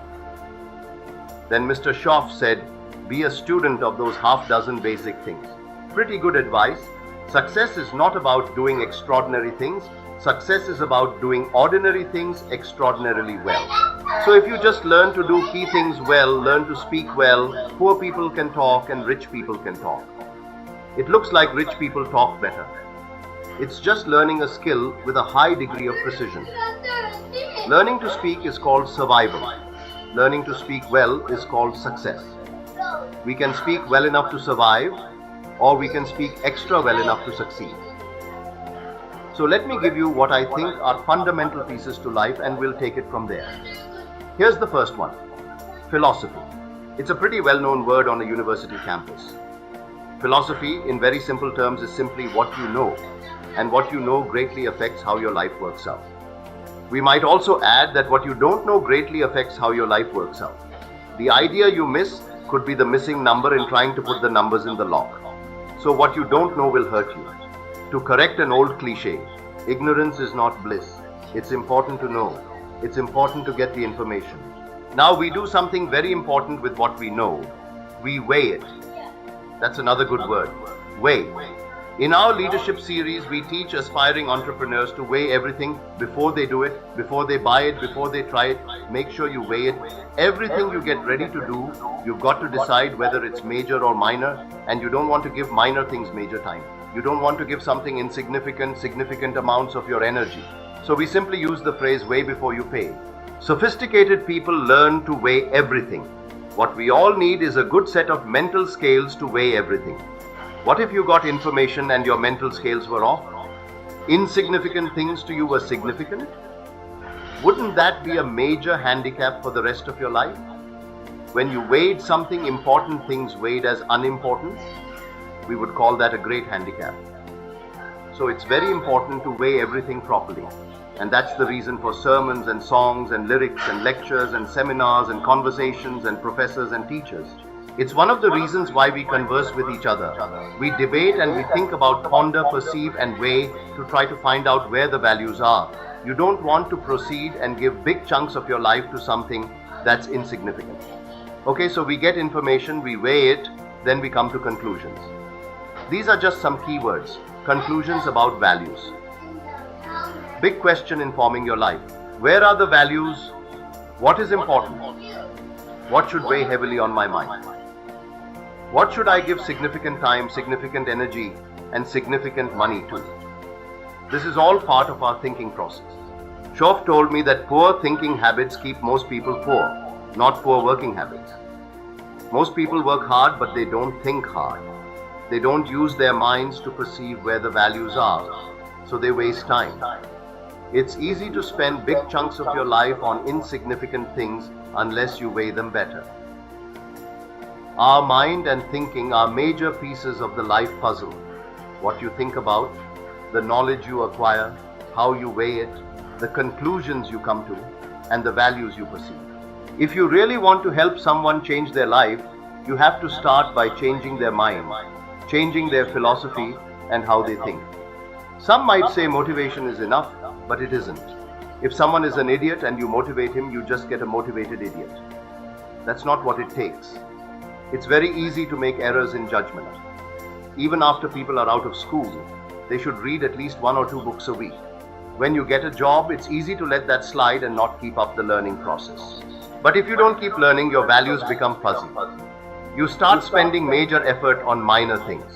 Then Mr. Schoff said, be a student of those half dozen basic things. Pretty good advice. Success is not about doing extraordinary things. Success is about doing ordinary things extraordinarily well. So if you just learn to do key things well, learn to speak well, poor people can talk and rich people can talk. It looks like rich people talk better. It's just learning a skill with a high degree of precision. Learning to speak is called survival. Learning to speak well is called success. We can speak well enough to survive, or we can speak extra well enough to succeed. So let me give you what I think are fundamental pieces to life, and we'll take it from there. Here's the first one. Philosophy. It's a pretty well-known word on a university campus. Philosophy, in very simple terms, is simply what you know, and what you know greatly affects how your life works out. We might also add that what you don't know greatly affects how your life works out. The idea you miss could be the missing number in trying to put the numbers in the lock. So what you don't know will hurt you. To correct an old cliche, ignorance is not bliss. It's important to know. It's important to get the information. Now we do something very important with what we know. We weigh it. That's another good word. Weigh. In our leadership series, we teach aspiring entrepreneurs to weigh everything before they do it, before they buy it, before they try it. Make sure you weigh it. Everything you get ready to do, you've got to decide whether it's major or minor, and you don't want to give minor things major time. You don't want to give something insignificant, significant amounts of your energy. So we simply use the phrase weigh before you pay. Sophisticated people learn to weigh everything. What we all need is a good set of mental scales to weigh everything. What if you got information and your mental scales were off? Insignificant things to you were significant? Wouldn't that be a major handicap for the rest of your life? When you weighed something, important things weighed as unimportant, we would call that a great handicap. So it's very important to weigh everything properly. And that's the reason for sermons and songs and lyrics and lectures and seminars and conversations and professors and teachers. It's one of the reasons why we converse with each other. We debate and we think about, ponder, perceive and weigh to try to find out where the values are. You don't want to proceed and give big chunks of your life to something that's insignificant. Okay, so we get information, we weigh it, then we come to conclusions. These are just some keywords, conclusions about values. Big question in forming your life. Where are the values? What is important? What should weigh heavily on my mind? What should I give significant time, significant energy, and significant money to? This is all part of our thinking process. Schoff told me that poor thinking habits keep most people poor, not poor working habits. Most people work hard, but they don't think hard. They don't use their minds to perceive where the values are, so they waste time. It's easy to spend big chunks of your life on insignificant things unless you weigh them better. Our mind and thinking are major pieces of the life puzzle. What you think about, the knowledge you acquire, how you weigh it, the conclusions you come to, and the values you perceive. If you really want to help someone change their life, you have to start by changing their mind, changing their philosophy and how they think. Some might say motivation is enough, but it isn't. If someone is an idiot and you motivate him, you just get a motivated idiot. That's not what it takes. It's very easy to make errors in judgment. Even after people are out of school, they should read at least 1 or 2 books a week. When you get a job, it's easy to let that slide and not keep up the learning process. But if you don't keep learning, your values become fuzzy. You start spending major effort on minor things.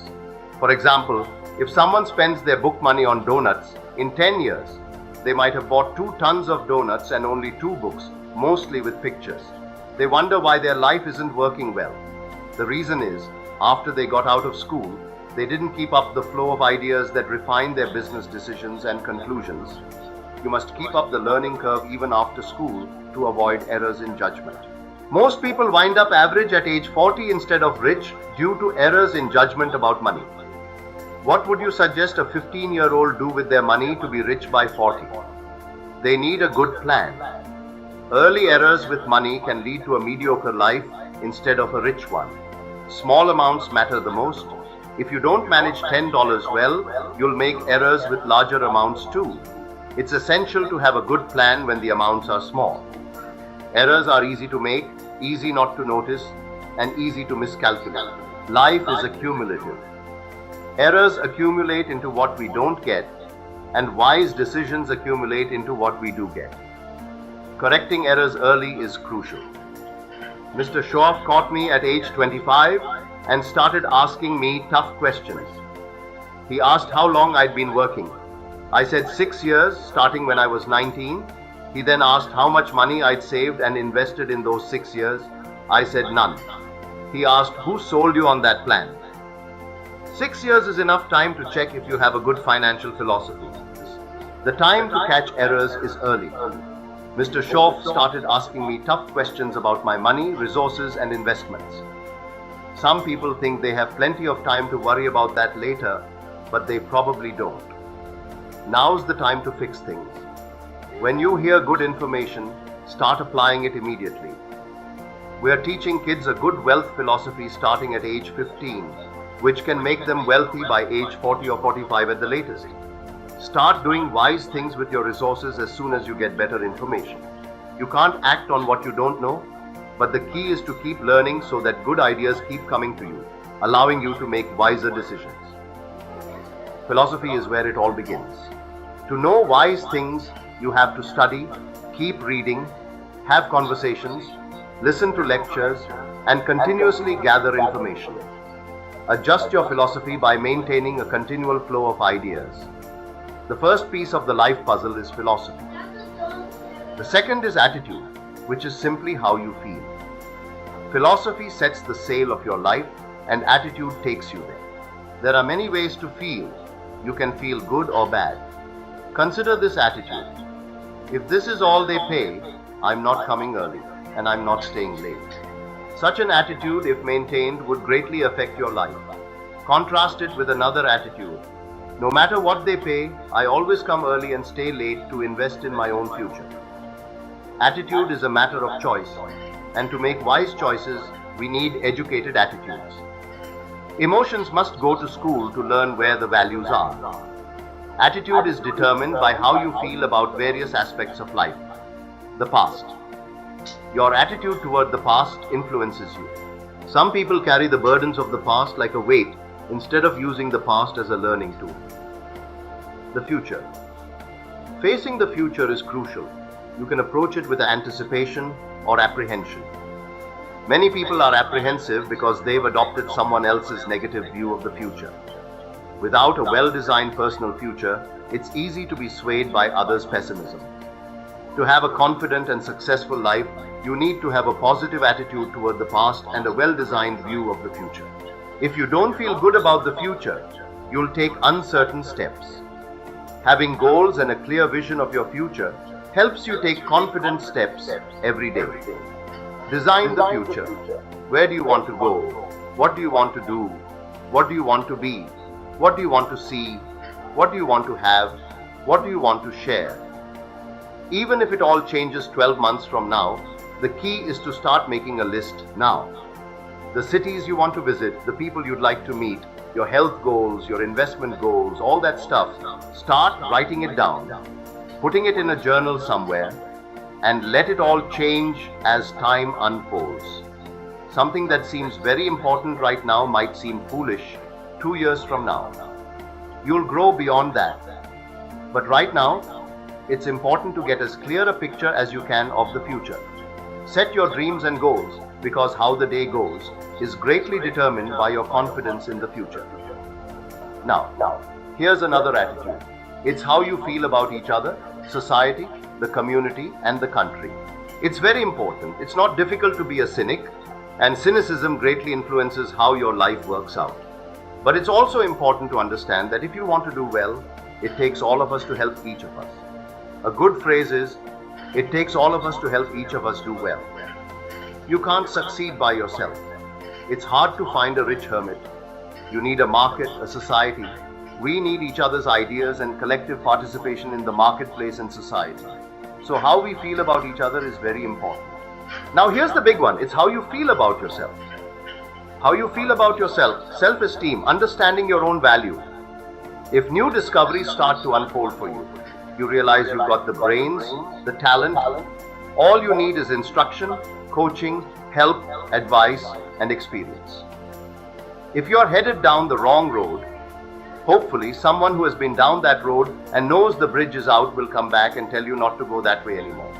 For example, if someone spends their book money on donuts, in 10 years, they might have bought 2 tons of donuts and only 2 books, mostly with pictures. They wonder why their life isn't working well. The reason is, after they got out of school, They didn't keep up the flow of ideas that refine their business decisions and conclusions. You must keep up the learning curve even after school to avoid errors in judgment. Most people wind up average at age 40 instead of rich due to errors in judgment about money. What would you suggest a 15-year-old do with their money to be rich by 40? They need a good plan. Early errors with money can lead to a mediocre life instead of a rich one. Small amounts matter the most. If you don't manage $10 well, you'll make errors with larger amounts too. It's essential to have a good plan when the amounts are small. Errors are easy to make, easy not to notice, and easy to miscalculate. Life is accumulative. Errors accumulate into what we don't get, and wise decisions accumulate into what we do get. Correcting errors early is crucial. Mr. Shoaff caught me at age 25 and started asking me tough questions. He asked how long I'd been working. I said 6 years, starting when I was 19. He then asked how much money I'd saved and invested in those 6 years. I said none. He asked, who sold you on that plan? 6 years is enough time to check if you have a good financial philosophy. The time to catch errors is early. Mr. Shoaff started asking me tough questions about my money, resources, and investments. Some people think they have plenty of time to worry about that later, but they probably don't. Now's the time to fix things. When you hear good information, start applying it immediately. We are teaching kids a good wealth philosophy starting at age 15, which can make them wealthy by age 40 or 45 at the latest. Start doing wise things with your resources as soon as you get better information. You can't act on what you don't know, but the key is to keep learning so that good ideas keep coming to you, allowing you to make wiser decisions. Philosophy is where it all begins. To know wise things, you have to study, keep reading, have conversations, listen to lectures, and continuously gather information. Adjust your philosophy by maintaining a continual flow of ideas. The first piece of the life puzzle is philosophy. The second is attitude, which is simply how you feel. Philosophy sets the sail of your life, and attitude takes you there. There are many ways to feel. You can feel good or bad. Consider this attitude. If this is all they pay, I'm not coming early, and I'm not staying late. Such an attitude, if maintained, would greatly affect your life. Contrast it with another attitude. No matter what they pay, I always come early and stay late to invest in my own future. Attitude is a matter of choice, and to make wise choices, we need educated attitudes. Emotions must go to school to learn where the values are. Attitude is determined by how you feel about various aspects of life. The past. Your attitude toward the past influences you. Some people carry the burdens of the past like a weight instead of using the past as a learning tool. The future. Facing the future is crucial. You can approach it with anticipation or apprehension. Many people are apprehensive because they've adopted someone else's negative view of the future. Without a well-designed personal future, it's easy to be swayed by others' pessimism. To have a confident and successful life, you need to have a positive attitude toward the past and a well-designed view of the future. If you don't feel good about the future, you'll take uncertain steps. Having goals and a clear vision of your future helps you take confident steps every day. Design the future. Where do you want to go? What do you want to do? What do you want to be? What do you want to see? What do you want to have? What do you want to share? Even if it all changes 12 months from now, the key is to start making a list now. The cities you want to visit, the people you'd like to meet, your health goals, your investment goals, all that stuff, start writing it down, putting it in a journal somewhere, and let it all change as time unfolds. Something that seems very important right now might seem foolish 2 years from now. You'll grow beyond that. But right now, it's important to get as clear a picture as you can of the future. Set your dreams and goals, because how the day goes is greatly determined by your confidence in the future. Now, here's another attitude. It's how you feel about each other, society, the community, and the country. It's very important. It's not difficult to be a cynic, and cynicism greatly influences how your life works out. But it's also important to understand that if you want to do well, it takes all of us to help each of us. A good phrase is, it takes all of us to help each of us do well. You can't succeed by yourself. It's hard to find a rich hermit. You need a market, a society. We need each other's ideas and collective participation in the marketplace and society. So how we feel about each other is very important. Now here's the big one. It's how you feel about yourself. How you feel about yourself, self-esteem, understanding your own value. If new discoveries start to unfold for you, you realize you've got the brains, the talent. All you need is instruction, coaching, help, advice, and experience. If you're headed down the wrong road, hopefully someone who has been down that road and knows the bridge is out will come back and tell you not to go that way anymore.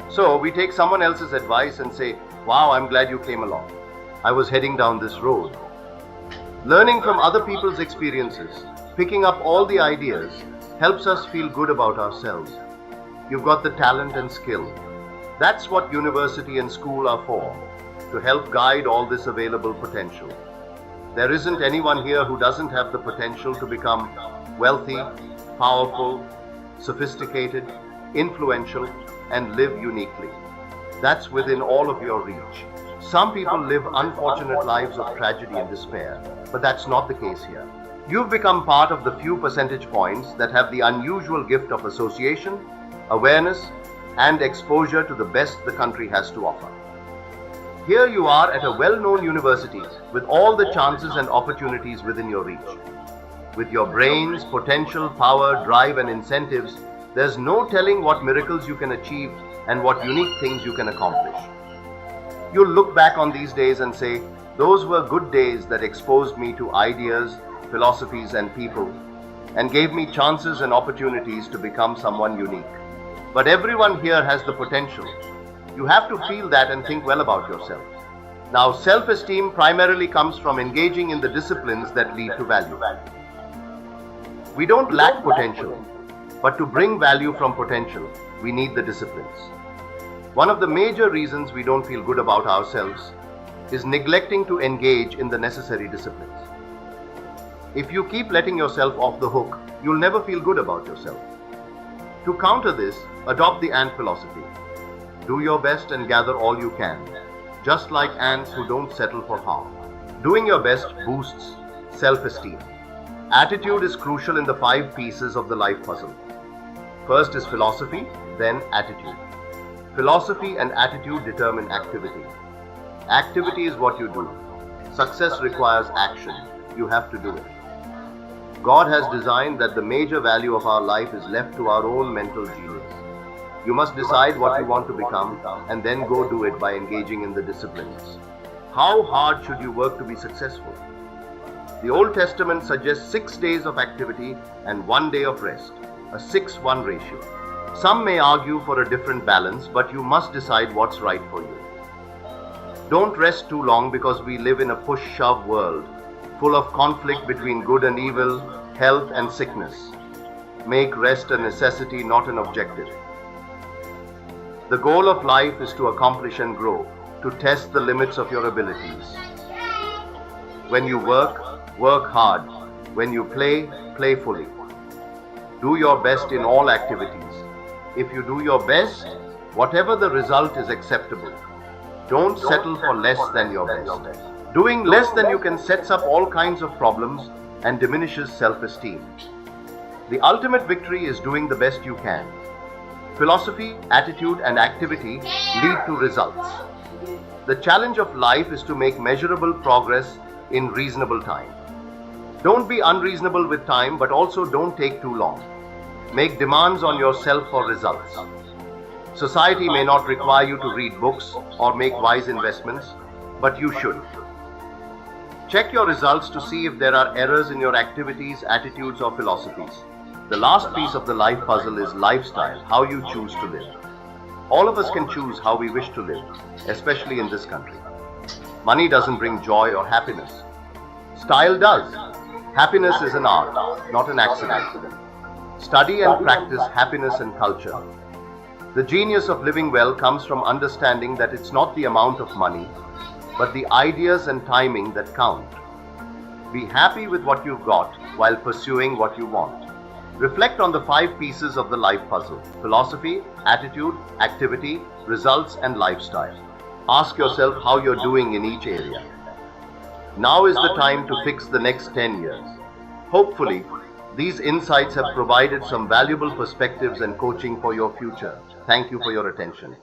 So we take someone else's advice and say, wow, I'm glad you came along. I was heading down this road. Learning from other people's experiences, picking up all the ideas, helps us feel good about ourselves. You've got the talent and skill. That's what university and school are for, to help guide all this available potential. There isn't anyone here who doesn't have the potential to become wealthy, powerful, sophisticated, influential, and live uniquely. That's within all of your reach. Some people live unfortunate lives of tragedy and despair, but that's not the case here. You've become part of the few percentage points that have the unusual gift of association, awareness, and exposure to the best the country has to offer. Here you are at a well-known university with all the chances and opportunities within your reach. With your brains, potential, power, drive, and incentives, there's no telling what miracles you can achieve and what unique things you can accomplish. You'll look back on these days and say, those were good days that exposed me to ideas, philosophies, and people, and gave me chances and opportunities to become someone unique. But everyone here has the potential. You have to feel that and think well about yourself. Now, self-esteem primarily comes from engaging in the disciplines that lead to value. We don't lack potential, but to bring value from potential, we need the disciplines. One of the major reasons we don't feel good about ourselves is neglecting to engage in the necessary disciplines. If you keep letting yourself off the hook, you'll never feel good about yourself. To counter this, adopt the ant philosophy. Do your best and gather all you can, just like ants who don't settle for half. Doing your best boosts self-esteem. Attitude is crucial in the 5 pieces of the life puzzle. First is philosophy, then attitude. Philosophy and attitude determine activity. Activity is what you do. Success requires action. You have to do it. God has designed that the major value of our life is left to our own mental genius. You must decide what you want to become and then go do it by engaging in the disciplines. How hard should you work to be successful? The Old Testament suggests 6 days of activity and 1 day of rest, a 6-1 ratio. Some may argue for a different balance, but you must decide what's right for you. Don't rest too long because we live in a push-shove world, full of conflict between good and evil, health and sickness. Make rest a necessity, not an objective. The goal of life is to accomplish and grow, to test the limits of your abilities. When you work, work hard. When you play, play fully. Do your best in all activities. If you do your best, whatever the result is acceptable. Don't settle for less than your best. Doing less than you can sets up all kinds of problems and diminishes self-esteem. The ultimate victory is doing the best you can. Philosophy, attitude, and activity lead to results. The challenge of life is to make measurable progress in reasonable time. Don't be unreasonable with time, but also don't take too long. Make demands on yourself for results. Society may not require you to read books or make wise investments, but you should. Check your results to see if there are errors in your activities, attitudes, or philosophies. The last piece of the life puzzle is lifestyle, how you choose to live. All of us can choose how we wish to live, especially in this country. Money doesn't bring joy or happiness. Style does. Happiness is an art, not an accident. Study and practice happiness and culture. The genius of living well comes from understanding that it's not the amount of money, but the ideas and timing that count. Be happy with what you've got while pursuing what you want. Reflect on the 5 pieces of the life puzzle: philosophy, attitude, activity, results, and lifestyle. Ask yourself how you're doing in each area. Now is the time to fix the next 10 years. Hopefully, these insights have provided some valuable perspectives and coaching for your future. Thank you for your attention.